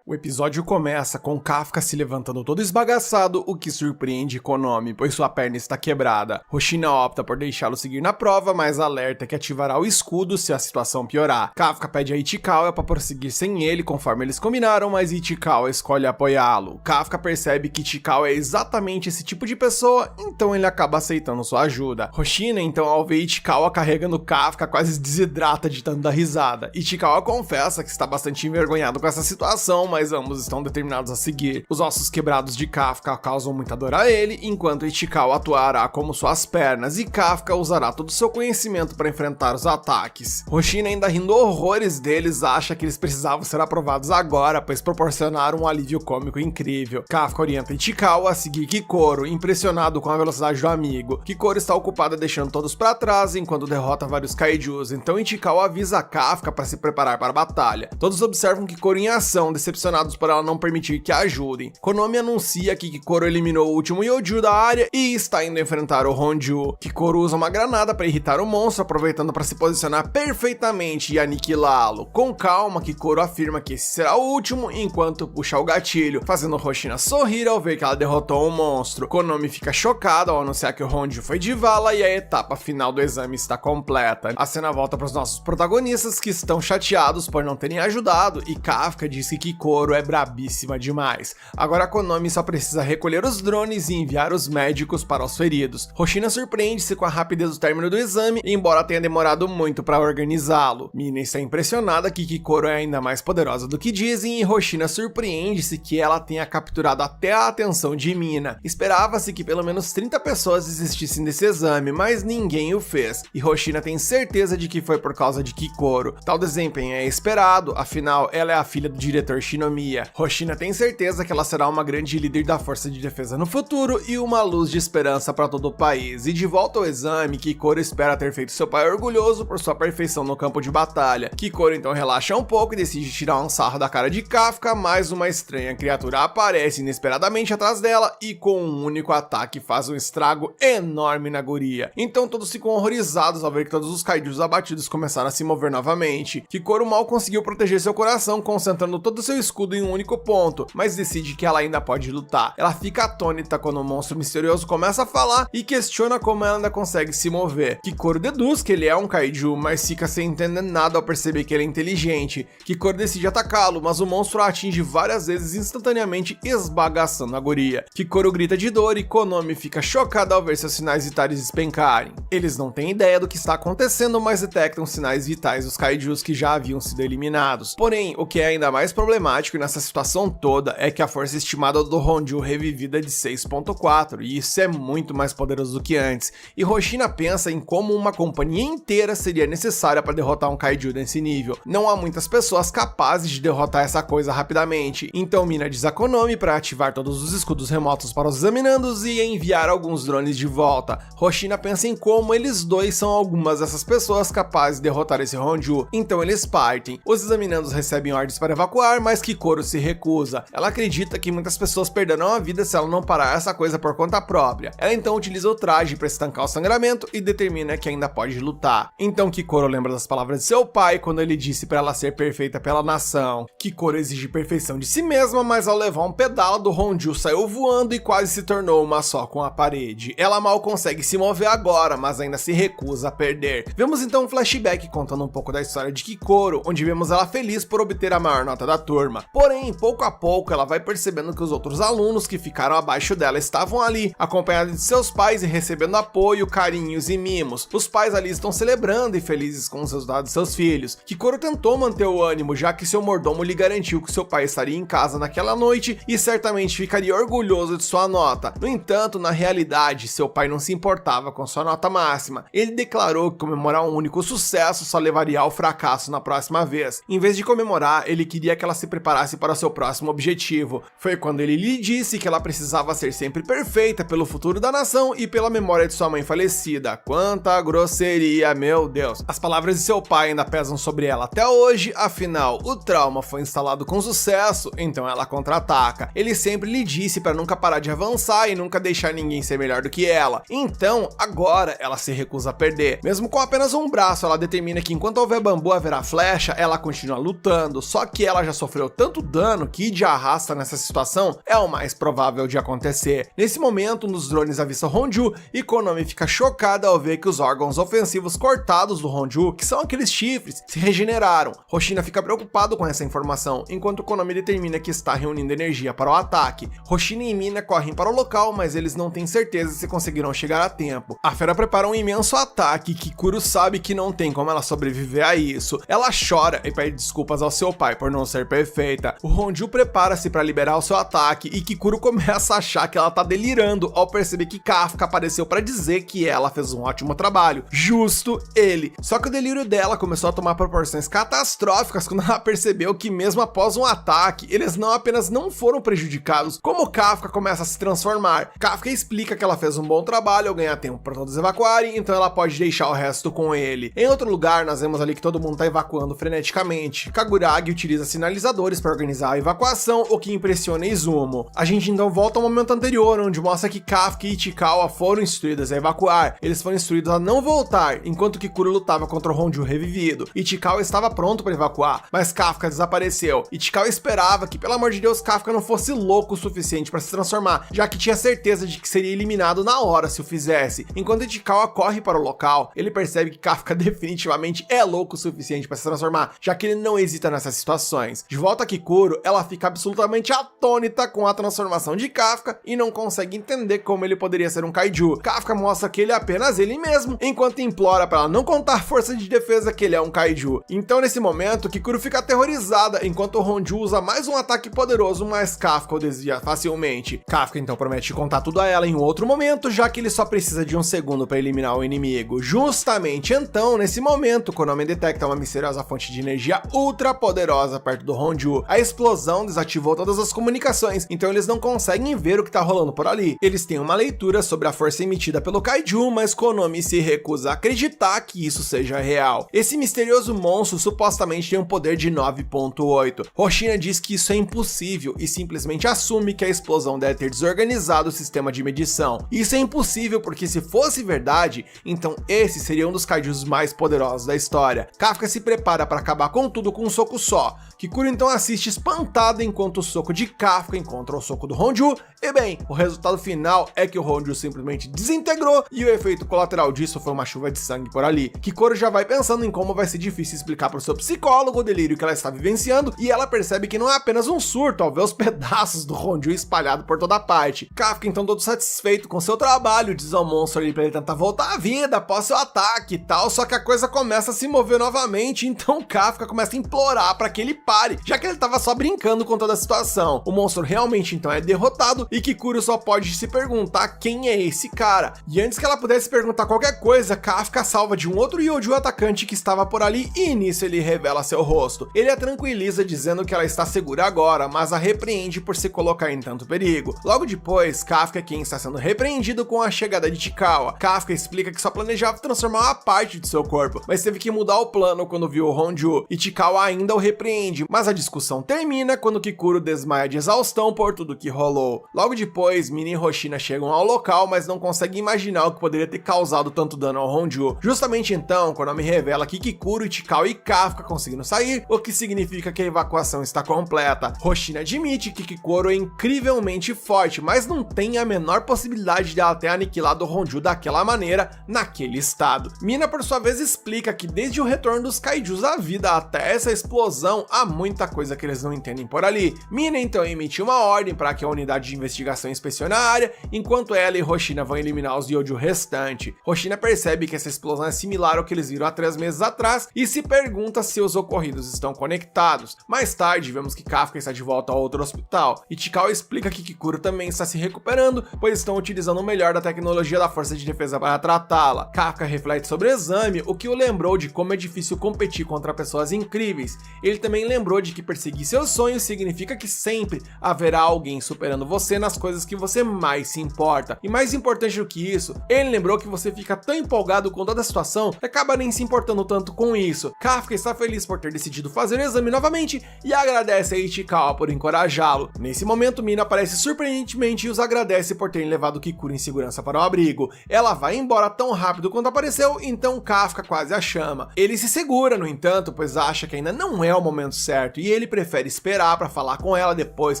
O episódio começa com Kafka se levantando todo esbagaçado, o que surpreende Konomi, pois sua perna está quebrada. Hoshina opta por deixá-lo seguir na prova, mas alerta que ativará o escudo se a situação piorar. Kafka pede a Ichikawa para prosseguir sem ele, conforme eles combinaram, mas Ichikawa escolhe apoiá-lo. Kafka percebe que Ichikawa é exatamente esse tipo de pessoa, então ele acaba aceitando sua ajuda. Hoshina, então, ao ver Ichikawa carregando Kafka, quase desidrata de tanto dar risada. Ichikawa confessa que está bastante envergonhado com essa situação, mas ambos estão determinados a seguir. Os ossos quebrados de Kafka causam muita dor a ele, enquanto Ichikawa atuará como suas pernas e Kafka usará todo o seu conhecimento para enfrentar os ataques. Hoshina, ainda rindo horrores deles, acha que eles precisavam ser aprovados agora, pois proporcionaram um alívio cômico incrível. Kafka orienta Ichikawa a seguir Kikoro, impressionado com a velocidade do amigo. Kikoro está ocupada deixando todos para trás enquanto derrota vários kaijus, então Ichikawa avisa Kafka para se preparar para a batalha. Todos observam Kikoro em ação, decepcionados por ela não permitir que a ajudem. Konomi anuncia que Kikoro eliminou o último Yoju da área e está indo enfrentar o Honju. Kikoro usa uma granada para irritar o monstro, aproveitando para se posicionar perfeitamente e aniquilá-lo. Com calma, Kikoro afirma que esse será o último enquanto puxa o gatilho, fazendo Hoshina sorrir ao ver que ela derrotou o monstro. Konomi fica chocada ao anunciar que o Honju foi de vala e a etapa final do exame está completa. A cena volta para os nossos protagonistas, que estão chateados por não terem ajudado, e Kafka diz que Kikoro Kikoro é brabíssima demais. Agora a Konami só precisa recolher os drones e enviar os médicos para os feridos. Hoshina surpreende-se com a rapidez do término do exame, embora tenha demorado muito para organizá-lo. Mina está impressionada que Kikoro é ainda mais poderosa do que dizem e Hoshina surpreende-se que ela tenha capturado até a atenção de Mina. Esperava-se que pelo menos 30 pessoas desistissem desse exame, mas ninguém o fez. E Hoshina tem certeza de que foi por causa de Kikoro. Tal desempenho é esperado, afinal ela é a filha do diretor Shinomiya. Hoshina tem certeza que ela será uma grande líder da força de defesa no futuro e uma luz de esperança para todo o país. E de volta ao exame, Kikoro espera ter feito seu pai orgulhoso por sua perfeição no campo de batalha. Kikoro então relaxa um pouco e decide tirar um sarro da cara de Kafka, mas uma estranha criatura aparece inesperadamente atrás dela e com um único ataque faz um estrago enorme na guria. Então todos ficam horrorizados ao ver que todos os kaijus abatidos começaram a se mover novamente. Kikoro mal conseguiu proteger seu coração, concentrando todo seu escudo em um único ponto, mas decide que ela ainda pode lutar. Ela fica atônita quando o monstro misterioso começa a falar e questiona como ela ainda consegue se mover. Kikoro deduz que ele é um kaiju, mas fica sem entender nada ao perceber que ele é inteligente. Kikoro decide atacá-lo, mas o monstro a atinge várias vezes instantaneamente, esbagaçando a guria. Kikoro grita de dor e Konami fica chocada ao ver seus sinais vitais despencarem. Eles não têm ideia do que está acontecendo, mas detectam sinais vitais dos kaijus que já haviam sido eliminados. Porém, o que é ainda mais problemático nessa situação toda é que a força estimada do Honju revivida é de 6.4, e isso é muito mais poderoso do que antes. E Hoshina pensa em como uma companhia inteira seria necessária para derrotar um kaiju desse nível. Não há muitas pessoas capazes de derrotar essa coisa rapidamente, então Mina diz a Konami para ativar todos os escudos remotos para os examinandos e enviar alguns drones de volta. Hoshina pensa em como eles dois são algumas dessas pessoas capazes de derrotar esse Honju, então eles partem. Os examinandos recebem ordens para evacuar, mas Kikoro se recusa. Ela acredita que muitas pessoas perderão a vida se ela não parar essa coisa por conta própria. Ela então utiliza o traje para estancar o sangramento e determina que ainda pode lutar. Então Kikoro lembra das palavras de seu pai quando ele disse para ela ser perfeita pela nação. Kikoro exige perfeição de si mesma, mas ao levar um pedala do Honju saiu voando e quase se tornou uma só com a parede. Ela mal consegue se mover agora, mas ainda se recusa a perder. Vemos então um flashback contando um pouco da história de Kikoro, onde vemos ela feliz por obter a maior nota da turma. Porém, pouco a pouco ela vai percebendo que os outros alunos que ficaram abaixo dela estavam ali, acompanhados de seus pais e recebendo apoio, carinhos e mimos. Os pais ali estão celebrando e felizes com os resultados de seus filhos. Kikoro tentou manter o ânimo, já que seu mordomo lhe garantiu que seu pai estaria em casa naquela noite e certamente ficaria orgulhoso de sua nota. No entanto, na realidade, seu pai não se importava com sua nota máxima. Ele declarou que comemorar um único sucesso só levaria ao fracasso na próxima vez. Em vez de comemorar, ele queria que ela se preparasse para seu próximo objetivo. Foi quando ele lhe disse que ela precisava ser sempre perfeita pelo futuro da nação e pela memória de sua mãe falecida. Quanta grosseria, meu Deus. As palavras de seu pai ainda pesam sobre ela até hoje, afinal, o trauma foi instalado com sucesso, então ela contra-ataca. Ele sempre lhe disse para nunca parar de avançar e nunca deixar ninguém ser melhor do que ela. Então, agora, ela se recusa a perder. Mesmo com apenas um braço, ela determina que enquanto houver bambu haverá flecha, ela continua lutando, só que ela já sofreu tanto dano que ir de arrasta nessa situação é o mais provável de acontecer. Nesse momento, um dos drones avista Honju e Konami fica chocada ao ver que os órgãos ofensivos cortados do Honju, que são aqueles chifres, se regeneraram. Hoshina fica preocupado com essa informação, enquanto Konami determina que está reunindo energia para o ataque. Hoshina e Mina correm para o local, mas eles não têm certeza se conseguirão chegar a tempo. A fera prepara um imenso ataque, Kikoro sabe que não tem como ela sobreviver a isso. Ela chora e pede desculpas ao seu pai por não ser perfeita. O Honju prepara-se para liberar o seu ataque e Kikoro começa a achar que ela tá delirando ao perceber que Kafka apareceu para dizer que ela fez um ótimo trabalho. Justo ele. Só que o delírio dela começou a tomar proporções catastróficas quando ela percebeu que mesmo após um ataque, eles não apenas não foram prejudicados, como Kafka começa a se transformar. Kafka explica que ela fez um bom trabalho ao ganhar tempo para todos evacuarem, então ela pode deixar o resto com ele. Em outro lugar, nós vemos ali que todo mundo tá evacuando freneticamente. Kaguragi utiliza sinalizadores para organizar a evacuação, o que impressiona Izumo. A gente então volta ao momento anterior, onde mostra que Kafka e Ichikawa foram instruídos a evacuar. Eles foram instruídos a não voltar, enquanto Kikoro lutava contra o Honju revivido. Ichikawa estava pronto para evacuar, mas Kafka desapareceu. Ichikawa esperava que, pelo amor de Deus, Kafka não fosse louco o suficiente para se transformar, já que tinha certeza de que seria eliminado na hora se o fizesse. Enquanto Ichikawa corre para o local, ele percebe que Kafka definitivamente é louco o suficiente para se transformar, já que ele não hesita nessas situações. De volta Enquanto a Kikuro, ela fica absolutamente atônita com a transformação de Kafka e não consegue entender como ele poderia ser um kaiju. Kafka mostra que ele é apenas ele mesmo, enquanto implora para ela não contar força de defesa que ele é um kaiju. Então nesse momento, Kikuro fica aterrorizada, enquanto o Honju usa mais um ataque poderoso, mas Kafka o desvia facilmente. Kafka então promete contar tudo a ela em um outro momento, já que ele só precisa de um segundo para eliminar o inimigo. Justamente então, nesse momento, Konami detecta uma misteriosa fonte de energia ultra poderosa perto do Honju. A explosão desativou todas as comunicações, então eles não conseguem ver o que tá rolando por ali. Eles têm uma leitura sobre a força emitida pelo kaiju, mas Konami se recusa a acreditar que isso seja real. Esse misterioso monstro supostamente tem um poder de 9.8. Hoshina diz que isso é impossível e simplesmente assume que a explosão deve ter desorganizado o sistema de medição. Isso é impossível porque se fosse verdade, então esse seria um dos kaijus mais poderosos da história. Kafka se prepara para acabar com tudo com um soco só. Kikuro então assiste espantada enquanto o soco de Kafka encontra o soco do Honju, e bem, o resultado final é que o Honju simplesmente desintegrou e o efeito colateral disso foi uma chuva de sangue por ali. Kikuro já vai pensando em como vai ser difícil explicar para o seu psicólogo o delírio que ela está vivenciando, e ela percebe que não é apenas um surto ao ver os pedaços do Honju espalhado por toda parte. Kafka então todo satisfeito com seu trabalho diz ao monstro ali para ele tentar voltar à vida após seu ataque e tal, só que a coisa começa a se mover novamente, então Kafka começa a implorar para que ele pare, já que ele estava só brincando com toda a situação. O monstro realmente então é derrotado e Kikuro só pode se perguntar quem é esse cara. E antes que ela pudesse perguntar qualquer coisa, Kafka salva de um outro Yoju atacante que estava por ali e nisso ele revela seu rosto. Ele a tranquiliza dizendo que ela está segura agora, mas a repreende por se colocar em tanto perigo. Logo depois, Kafka é quem está sendo repreendido com a chegada de Chikawa. Kafka explica que só planejava transformar uma parte de seu corpo, mas teve que mudar o plano quando viu o Honju, e Chikawa ainda o repreende, mas a discussão termina quando Kikuro desmaia de exaustão por tudo que rolou. Logo depois, Mina e Hoshina chegam ao local, mas não conseguem imaginar o que poderia ter causado tanto dano ao Honju. Justamente então, Konami revela que Kikuro, Chikawa e Kafka conseguiram sair, o que significa que a evacuação está completa. Hoshina admite que Kikuro é incrivelmente forte, mas não tem a menor possibilidade de ela ter aniquilado o Honju daquela maneira, naquele estado. Mina, por sua vez, explica que desde o retorno dos kaijus à vida até essa explosão, há muita coisa que eles não entendem por ali. Mina então emite uma ordem para que a unidade de investigação inspecione a área, enquanto ela e Hoshina vão eliminar os Yoju restantes. Hoshina percebe que essa explosão é similar ao que eles viram há 3 meses atrás e se pergunta se os ocorridos estão conectados. Mais tarde, vemos que Kafka está de volta ao outro hospital, e Chikawa explica que Kikuro também está se recuperando, pois estão utilizando o melhor da tecnologia da força de defesa para tratá-la. Kafka reflete sobre o exame, o que o lembrou de como é difícil competir contra pessoas incríveis. Ele também lembrou de que perseguir seus sonhos significa que sempre haverá alguém superando você nas coisas que você mais se importa. E mais importante do que isso, ele lembrou que você fica tão empolgado com toda a situação que acaba nem se importando tanto com isso. Kafka está feliz por ter decidido fazer o exame novamente e agradece a Ichikawa por encorajá-lo. Nesse momento, Mina aparece surpreendentemente e os agradece por terem levado Kikuro em segurança para o abrigo. Ela vai embora tão rápido quanto apareceu, então Kafka quase a chama. Ele se segura, no entanto, pois acha que ainda não é o momento certo e ele prefere esperar para falar com ela depois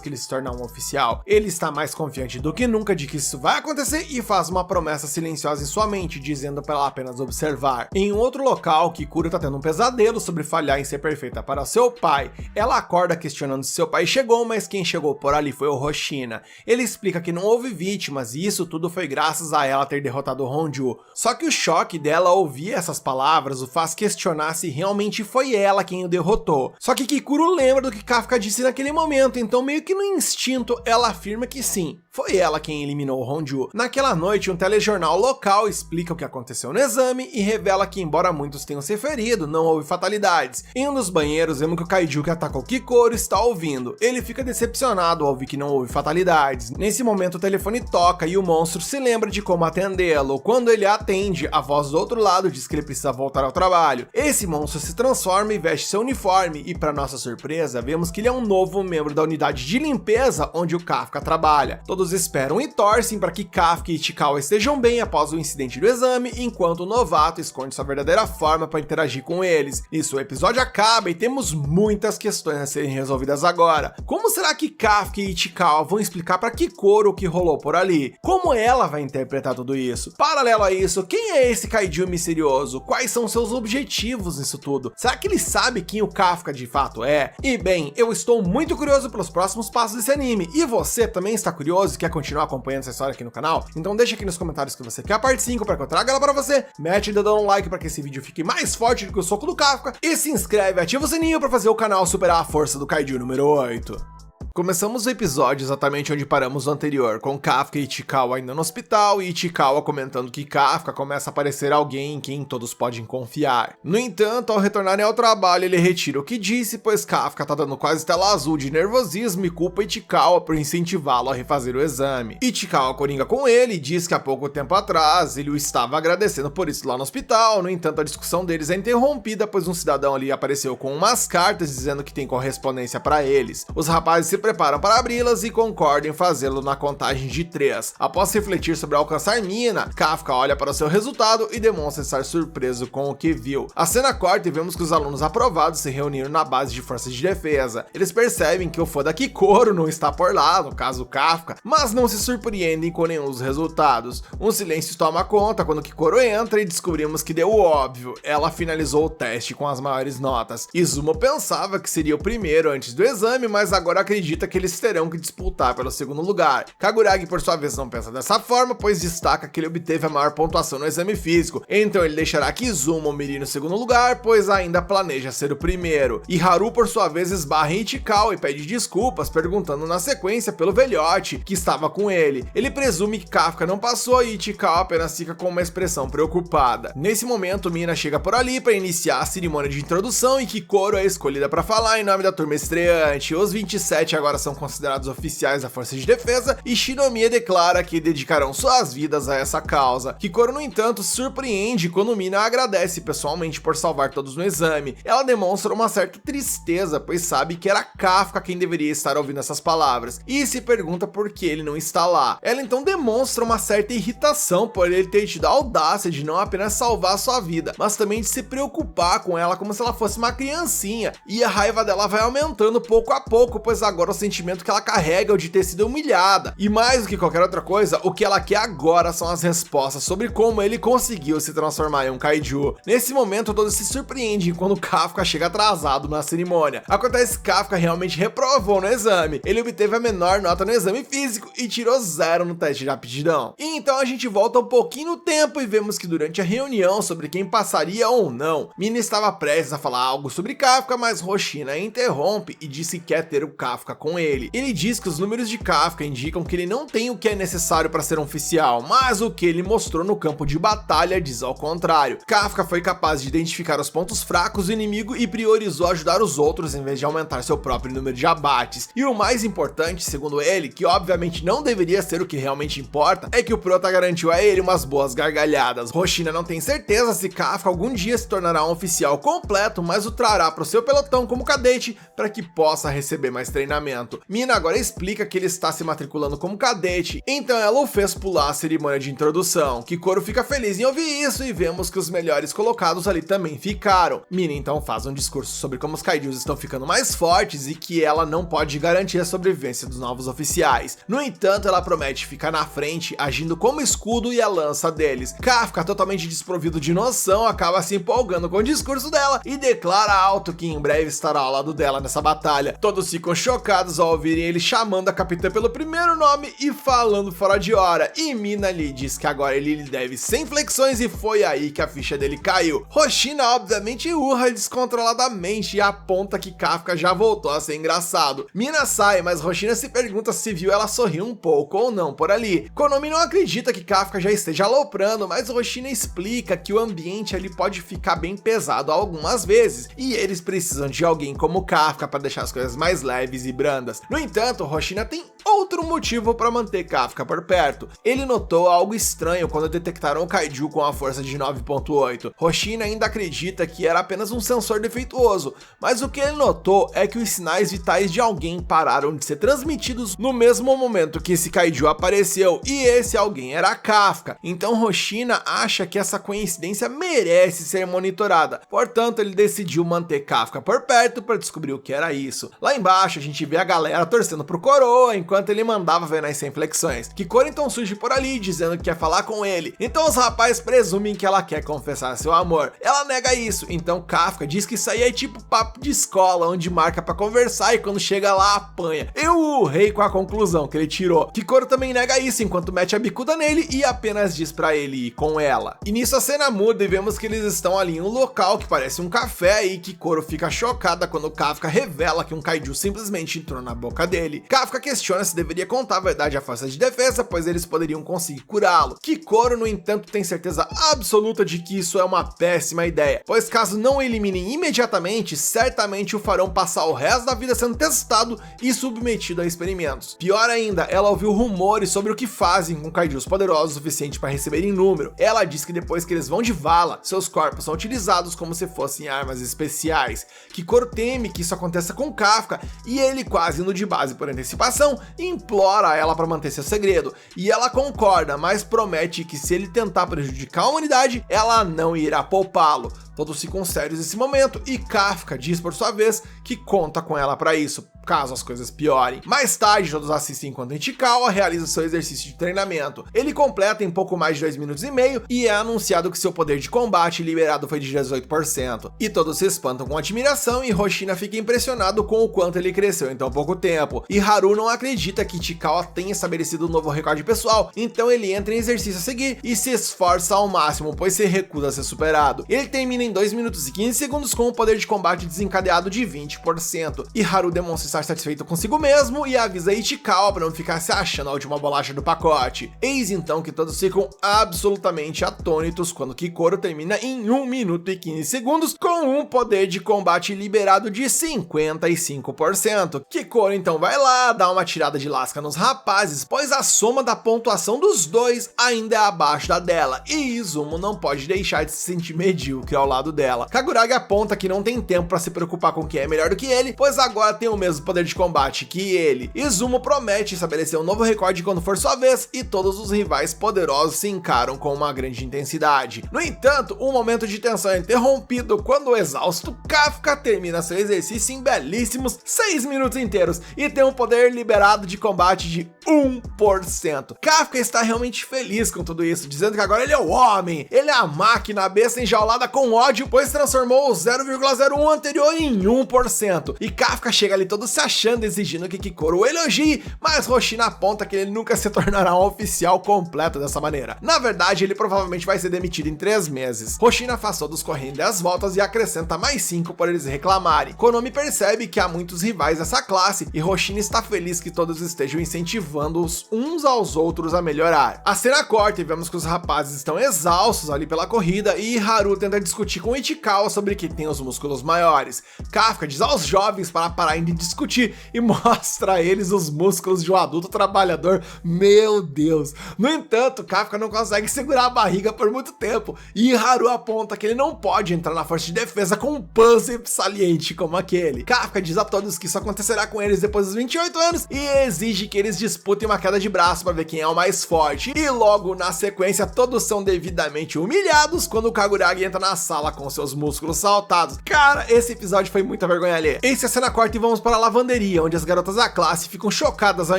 que ele se tornar um oficial. Ele está mais confiante do que nunca de que isso vai acontecer e faz uma promessa silenciosa em sua mente, dizendo para ela apenas observar. Em um outro local, Kikuro está tendo um pesadelo sobre falhar em ser perfeita para seu pai. Ela acorda questionando se seu pai chegou, mas quem chegou por ali foi o Hoshina. Ele explica que não houve vítimas e isso tudo foi graças a ela ter derrotado o Honju. Só que o choque dela ao ouvir essas palavras o faz questionar se realmente foi ela quem o derrotou. Só que Kikuro lembra do que Kafka disse naquele momento, então meio que no instinto ela afirma que sim, foi ela quem eliminou o Honju. Naquela noite, um telejornal local explica o que aconteceu no exame e revela que, embora muitos tenham se ferido, não houve fatalidades. Em um dos banheiros, vemos que o kaiju que atacou Kikuro está ouvindo. Ele fica decepcionado ao ouvir que não houve fatalidades. Nesse momento, o telefone toca e o monstro se lembra de como atendê-lo. Quando ele atende, a voz do outro lado diz que ele precisa voltar ao trabalho. Esse monstro se transforma e veste seu uniforme e, para nossa surpresa, vemos que ele é um novo membro da unidade de limpeza onde o Kafka trabalha. Todos esperam e torcem para que Kafka e Chikawa estejam bem após o incidente do exame, enquanto o novato esconde sua verdadeira forma para interagir com eles. Isso, o episódio acaba e temos muitas questões a serem resolvidas agora. Como será que Kafka e Chikawa vão explicar para Kikuro o que rolou por ali? Como ela vai interpretar tudo isso? Paralelo a isso, quem é esse kaiju misterioso? Quais são seus objetivos nisso tudo? Será que ele sabe quem o Kafka de fato é? E bem, eu estou muito curioso pelos próximos passos desse anime, e você também está curioso e quer continuar acompanhando essa história aqui no canal? Então deixa aqui nos comentários que você quer a parte 5 para que eu traga ela para você, mete o dedão no like para que esse vídeo fique mais forte do que o soco do Kafka, e se inscreve e ativa o sininho para fazer o canal superar a força do Kaiju número 8. Começamos o episódio exatamente onde paramos no anterior, com Kafka e Ichikawa ainda no hospital, e Ichikawa comentando que Kafka começa a parecer alguém em quem todos podem confiar. No entanto, ao retornarem ao trabalho, ele retira o que disse, pois Kafka tá dando quase tela azul de nervosismo e culpa Ichikawa por incentivá-lo a refazer o exame. Ichikawa coringa com ele e diz que há pouco tempo atrás ele o estava agradecendo por isso lá no hospital. No entanto, a discussão deles é interrompida, pois um cidadão ali apareceu com umas cartas dizendo que tem correspondência para eles. Os rapazes se preparam para abri-las e concordam em fazê-lo na contagem de 3. Após refletir sobre alcançar Mina, Kafka olha para o seu resultado e demonstra estar surpreso com o que viu. A cena corta e vemos que os alunos aprovados se reuniram na base de forças de defesa. Eles percebem que o foda Kikoro não está por lá, no caso Kafka, mas não se surpreendem com nenhum dos resultados. Um silêncio toma conta quando Kikoro entra e descobrimos que deu o óbvio. Ela finalizou o teste com as maiores notas. Izumo pensava que seria o primeiro antes do exame, mas agora acredita que eles terão que disputar pelo segundo lugar. Kaguragi, por sua vez, não pensa dessa forma, pois destaca que ele obteve a maior pontuação no exame físico, então ele deixará que Izumo mire no segundo lugar, pois ainda planeja ser o primeiro. E Haru, por sua vez, esbarra em Ichikawa e pede desculpas, perguntando na sequência pelo velhote que estava com ele. Ele presume que Kafka não passou e Ichikawa apenas fica com uma expressão preocupada. Nesse momento, Mina chega por ali para iniciar a cerimônia de introdução e Kikoro é escolhida para falar em nome da turma estreante. Os 27 agora são considerados oficiais da Força de Defesa e Shinomiya declara que dedicarão suas vidas a essa causa. Kikoro, no entanto, se surpreende quando Mina agradece pessoalmente por salvar todos no exame. Ela demonstra uma certa tristeza, pois sabe que era Kafka quem deveria estar ouvindo essas palavras, e se pergunta por que ele não está lá. Ela então demonstra uma certa irritação por ele ter tido a audácia de não apenas salvar sua vida, mas também de se preocupar com ela como se ela fosse uma criancinha, e a raiva dela vai aumentando pouco a pouco, pois agora o sentimento que ela carrega é o de ter sido humilhada. E mais do que qualquer outra coisa, o que ela quer agora são as respostas sobre como ele conseguiu se transformar em um kaiju. Nesse momento, todos se surpreendem quando Kafka chega atrasado na cerimônia. Acontece que Kafka realmente reprovou no exame. Ele obteve a menor nota no exame físico e tirou 0 no teste de aptidão. E então a gente volta um pouquinho no tempo e vemos que durante a reunião sobre quem passaria ou não, Mina estava prestes a falar algo sobre Kafka, mas Hoshina interrompe e disse que quer ter o Kafka com ele. Ele diz que os números de Kafka indicam que ele não tem o que é necessário para ser um oficial, mas o que ele mostrou no campo de batalha diz ao contrário. Kafka foi capaz de identificar os pontos fracos do inimigo e priorizou ajudar os outros em vez de aumentar seu próprio número de abates. E o mais importante, segundo ele, que obviamente não deveria ser o que realmente importa, é que o prota garantiu a ele umas boas gargalhadas. Hoshina não tem certeza se Kafka algum dia se tornará um oficial completo, mas o trará para o seu pelotão como cadete para que possa receber mais treinamento. Mina agora explica que ele está se matriculando como cadete, então ela o fez pular a cerimônia de introdução. Kikoro fica feliz em ouvir isso e vemos que os melhores colocados ali também ficaram. Mina então faz um discurso sobre como os kaijus estão ficando mais fortes e que ela não pode garantir a sobrevivência dos novos oficiais. No entanto, ela promete ficar na frente, agindo como escudo e a lança deles. Kafka, totalmente desprovido de noção, acaba se empolgando com o discurso dela e declara alto que em breve estará ao lado dela nessa batalha. Todos ficam chocados ao ouvirem ele chamando a capitã pelo primeiro nome e falando fora de hora, e Mina lhe diz que agora ele lhe deve 100 flexões e foi aí que a ficha dele caiu. Hoshina obviamente urra descontroladamente e aponta que Kafka já voltou a ser engraçado. Mina sai, mas Hoshina se pergunta se viu ela sorrir um pouco ou não por ali. Konomi não acredita que Kafka já esteja aloprando, mas Hoshina explica que o ambiente ali pode ficar bem pesado algumas vezes, e eles precisam de alguém como Kafka para deixar as coisas mais leves e brandas. No entanto, Hoshina tem outro motivo para manter Kafka por perto. Ele notou algo estranho quando detectaram o kaiju com a força de 9.8. Hoshina ainda acredita que era apenas um sensor defeituoso, mas o que ele notou é que os sinais vitais de alguém pararam de ser transmitidos no mesmo momento que esse kaiju apareceu, e esse alguém era Kafka. Então Hoshina acha que essa coincidência merece ser monitorada, portanto ele decidiu manter Kafka por perto para descobrir o que era isso. Lá embaixo a gente vê a galera torcendo pro Coroa, enquanto ele mandava ver nas 100 flexões. Kikoro então surge por ali, dizendo que quer falar com ele. Então os rapazes presumem que ela quer confessar seu amor. Ela nega isso, então Kafka diz que isso aí é tipo papo de escola, onde marca pra conversar e quando chega lá apanha. Eu urrei com a conclusão que ele tirou. Kikoro também nega isso, enquanto mete a bicuda nele e apenas diz pra ele ir com ela. E nisso a cena muda e vemos que eles estão ali em um local que parece um café e Kikoro fica chocada quando Kafka revela que um kaiju simplesmente entrou na boca dele. Kafka questiona se deveria contar a verdade à força de defesa, pois eles poderiam conseguir curá-lo. Kikoro, no entanto, tem certeza absoluta de que isso é uma péssima ideia, pois caso não o eliminem imediatamente, certamente o farão passar o resto da vida sendo testado e submetido a experimentos. Pior ainda, ela ouviu rumores sobre o que fazem com kaijus poderosos o suficiente para receberem número. Ela diz que depois que eles vão de vala, seus corpos são utilizados como se fossem armas especiais. Kikoro teme que isso aconteça com Kafka e ele, quase indo de base por antecipação, implora ela para manter seu segredo. E ela concorda, mas promete que se ele tentar prejudicar a humanidade, ela não irá poupá-lo. Todos ficam sérios nesse momento e Kafka diz por sua vez que conta com ela para isso, caso as coisas piorem. Mais tarde, todos assistem enquanto Ichikawa realiza seu exercício de treinamento. Ele completa em pouco mais de 2 minutos e meio e é anunciado que seu poder de combate liberado foi de 18%. E todos se espantam com admiração e Hoshina fica impressionado com o quanto ele cresceu em tão pouco tempo. E Haru não acredita que Ichikawa tenha estabelecido um novo recorde pessoal, então ele entra em exercício a seguir e se esforça ao máximo, pois se recusa a ser superado. Ele termina em 2 minutos e 15 segundos com o poder de combate desencadeado de 20%. E Haru demonstra estar satisfeito consigo mesmo e avisa Ichikawa para não ficar se achando a última bolacha do pacote. Eis então que todos ficam absolutamente atônitos quando Kikoro termina em 1 minuto e 15 segundos com um poder de combate liberado de 55%. Kikoro então vai lá, dá uma tirada de lasca nos rapazes, pois a soma da pontuação dos dois ainda é abaixo da dela, e Izumo não pode deixar de se sentir medíocre ao lado dela. Kaguragi aponta que não tem tempo para se preocupar com quem é melhor do que ele, pois agora tem o mesmo poder de combate que ele. Izumo promete estabelecer um novo recorde quando for sua vez e todos os rivais poderosos se encaram com uma grande intensidade. No entanto, um momento de tensão é interrompido quando o exausto Kafka termina seu exercício em belíssimos 6 minutos inteiros e tem um poder liberado de combate de 1%. Kafka está realmente feliz com tudo isso, dizendo que agora ele é o homem, ele é a máquina, a besta enjaulada com ódio, pois transformou o 0,01 anterior em 1%. E Kafka chega ali todo se achando, exigindo que Kikoro o elogie, mas Hoshina aponta que ele nunca se tornará um oficial completo dessa maneira. Na verdade, ele provavelmente vai ser demitido em 3 meses. Hoshina faz todos correndo 10 voltas e acrescenta mais 5 por eles reclamarem. Konomi percebe que há muitos rivais nessa classe e Hoshina está feliz que todos estejam incentivando-os uns aos outros a melhorar. A cena corta e vemos que os rapazes estão exaustos ali pela corrida e Haru tenta discutir com Ichikawa sobre quem tem os músculos maiores. Kafka diz aos jovens para pararem de discutir e mostra a eles os músculos de um adulto trabalhador. Meu Deus! No entanto, Kafka não consegue segurar a barriga por muito tempo e Haru aponta que ele não pode entrar na força de defesa com um bíceps saliente como aquele. Kafka diz a todos que isso acontecerá com eles depois dos 28 anos e exige que eles disputem uma queda de braço para ver quem é o mais forte. E logo na sequência, todos são devidamente humilhados quando o Kaguragi entra na sala com seus músculos saltados. Cara, esse episódio foi muita vergonha alheia. Esse é a cena corta e vamos para a lavanderia, onde as garotas da classe ficam chocadas ao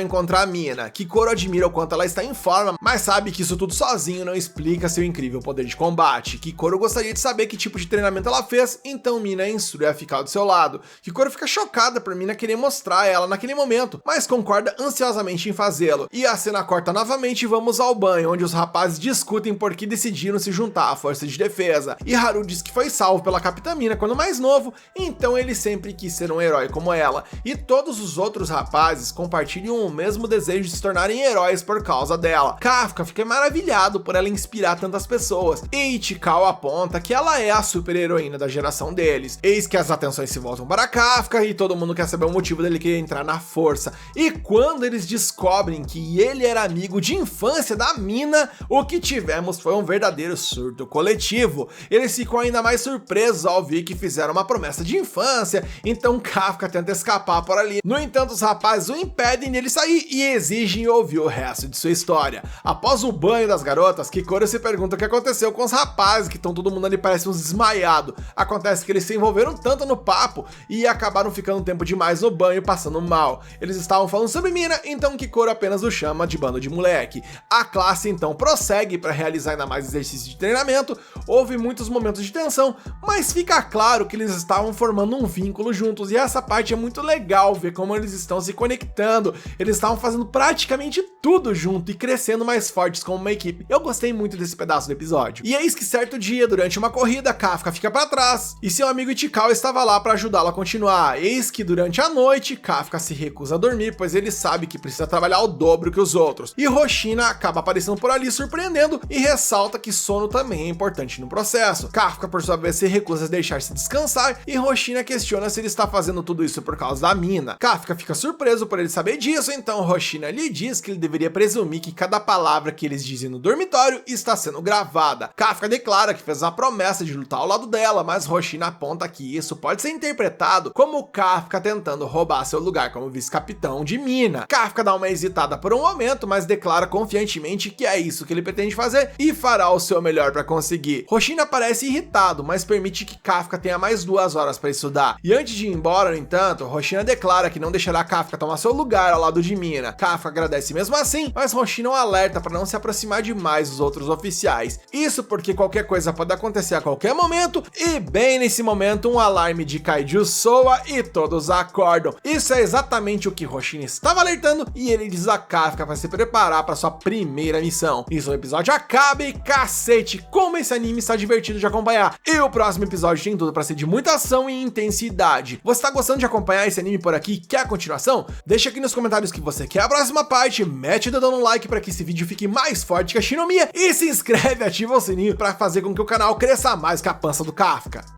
encontrar a Mina. Kikoro admira o quanto ela está em forma, mas sabe que isso tudo sozinho não explica seu incrível poder de combate. Kikoro gostaria de saber que tipo de treinamento ela fez, então Mina instrui a ficar do seu lado. Kikoro fica chocada por Mina querer mostrar ela naquele momento, mas concorda ansiosamente em fazê-lo. E a cena corta novamente e vamos ao banho, onde os rapazes discutem por que decidiram se juntar à força de defesa. E Haru diz que foi salvo pela Capitã Mina quando mais novo, então ele sempre quis ser um herói como ela. E todos os outros rapazes compartilham o mesmo desejo de se tornarem heróis por causa dela. Kafka fica maravilhado por ela inspirar tantas pessoas. E Ichikawa aponta que ela é a super heroína da geração deles. Eis que as atenções se voltam para Kafka e todo mundo quer saber o motivo dele querer entrar na força. E quando eles descobrem que ele era amigo de infância da Mina, o que tivemos foi um verdadeiro surto coletivo. Eles ficam ainda mais surpresos ao ver que fizeram uma promessa de infância, então Kafka tenta escapar papo por ali. No entanto, os rapazes o impedem dele sair e exigem ouvir o resto de sua história. Após o banho das garotas, Kikoro se pergunta o que aconteceu com os rapazes, que estão todo mundo ali parece uns desmaiados. Acontece que eles se envolveram tanto no papo e acabaram ficando tempo demais no banho, passando mal. Eles estavam falando sobre Mina, então Kikoro apenas o chama de bando de moleque. A classe então prossegue para realizar ainda mais exercícios de treinamento. Houve muitos momentos de tensão, mas fica claro que eles estavam formando um vínculo juntos, e essa parte é muito legal, ver como eles estão se conectando. Eles estavam fazendo praticamente tudo junto e crescendo mais fortes como uma equipe. Eu gostei muito desse pedaço do episódio. E eis que certo dia, durante uma corrida, Kafka fica para trás e seu amigo Ichikawa estava lá para ajudá-lo a continuar. Eis que durante a noite, Kafka se recusa a dormir, pois ele sabe que precisa trabalhar o dobro que os outros. E Hoshina acaba aparecendo por ali surpreendendo e ressalta que sono também é importante no processo. Kafka, por sua vez, se recusa a deixar-se descansar e Hoshina questiona se ele está fazendo tudo isso por causa da Mina. Kafka fica surpreso por ele saber disso, então Hoshina lhe diz que ele deveria presumir que cada palavra que eles dizem no dormitório está sendo gravada. Kafka declara que fez a promessa de lutar ao lado dela, mas Hoshina aponta que isso pode ser interpretado como Kafka tentando roubar seu lugar como vice-capitão de Mina. Kafka dá uma hesitada por um momento, mas declara confiantemente que é isso que ele pretende fazer e fará o seu melhor para conseguir. Hoshina parece irritado, mas permite que Kafka tenha mais 2 horas para estudar. E antes de ir embora, no entanto, Hoshina declara que não deixará Kafka tomar seu lugar ao lado de Mina. Kafka agradece mesmo assim, mas Hoshina o alerta para não se aproximar demais dos outros oficiais. Isso porque qualquer coisa pode acontecer a qualquer momento, e bem nesse momento um alarme de Kaiju soa e todos acordam. Isso é exatamente o que Hoshina estava alertando, e ele diz a Kafka para se preparar para sua primeira missão. Isso o episódio acaba e cacete, como esse anime está divertido de acompanhar. E o próximo episódio tem tudo para ser de muita ação e intensidade. Você tá gostando de acompanhar esse anime por aqui? Quer a continuação? Deixa aqui nos comentários que você quer a próxima parte, mete o dedão no like para que esse vídeo fique mais forte que a Shinomiya e se inscreve e ativa o sininho para fazer com que o canal cresça mais que a pança do Kafka.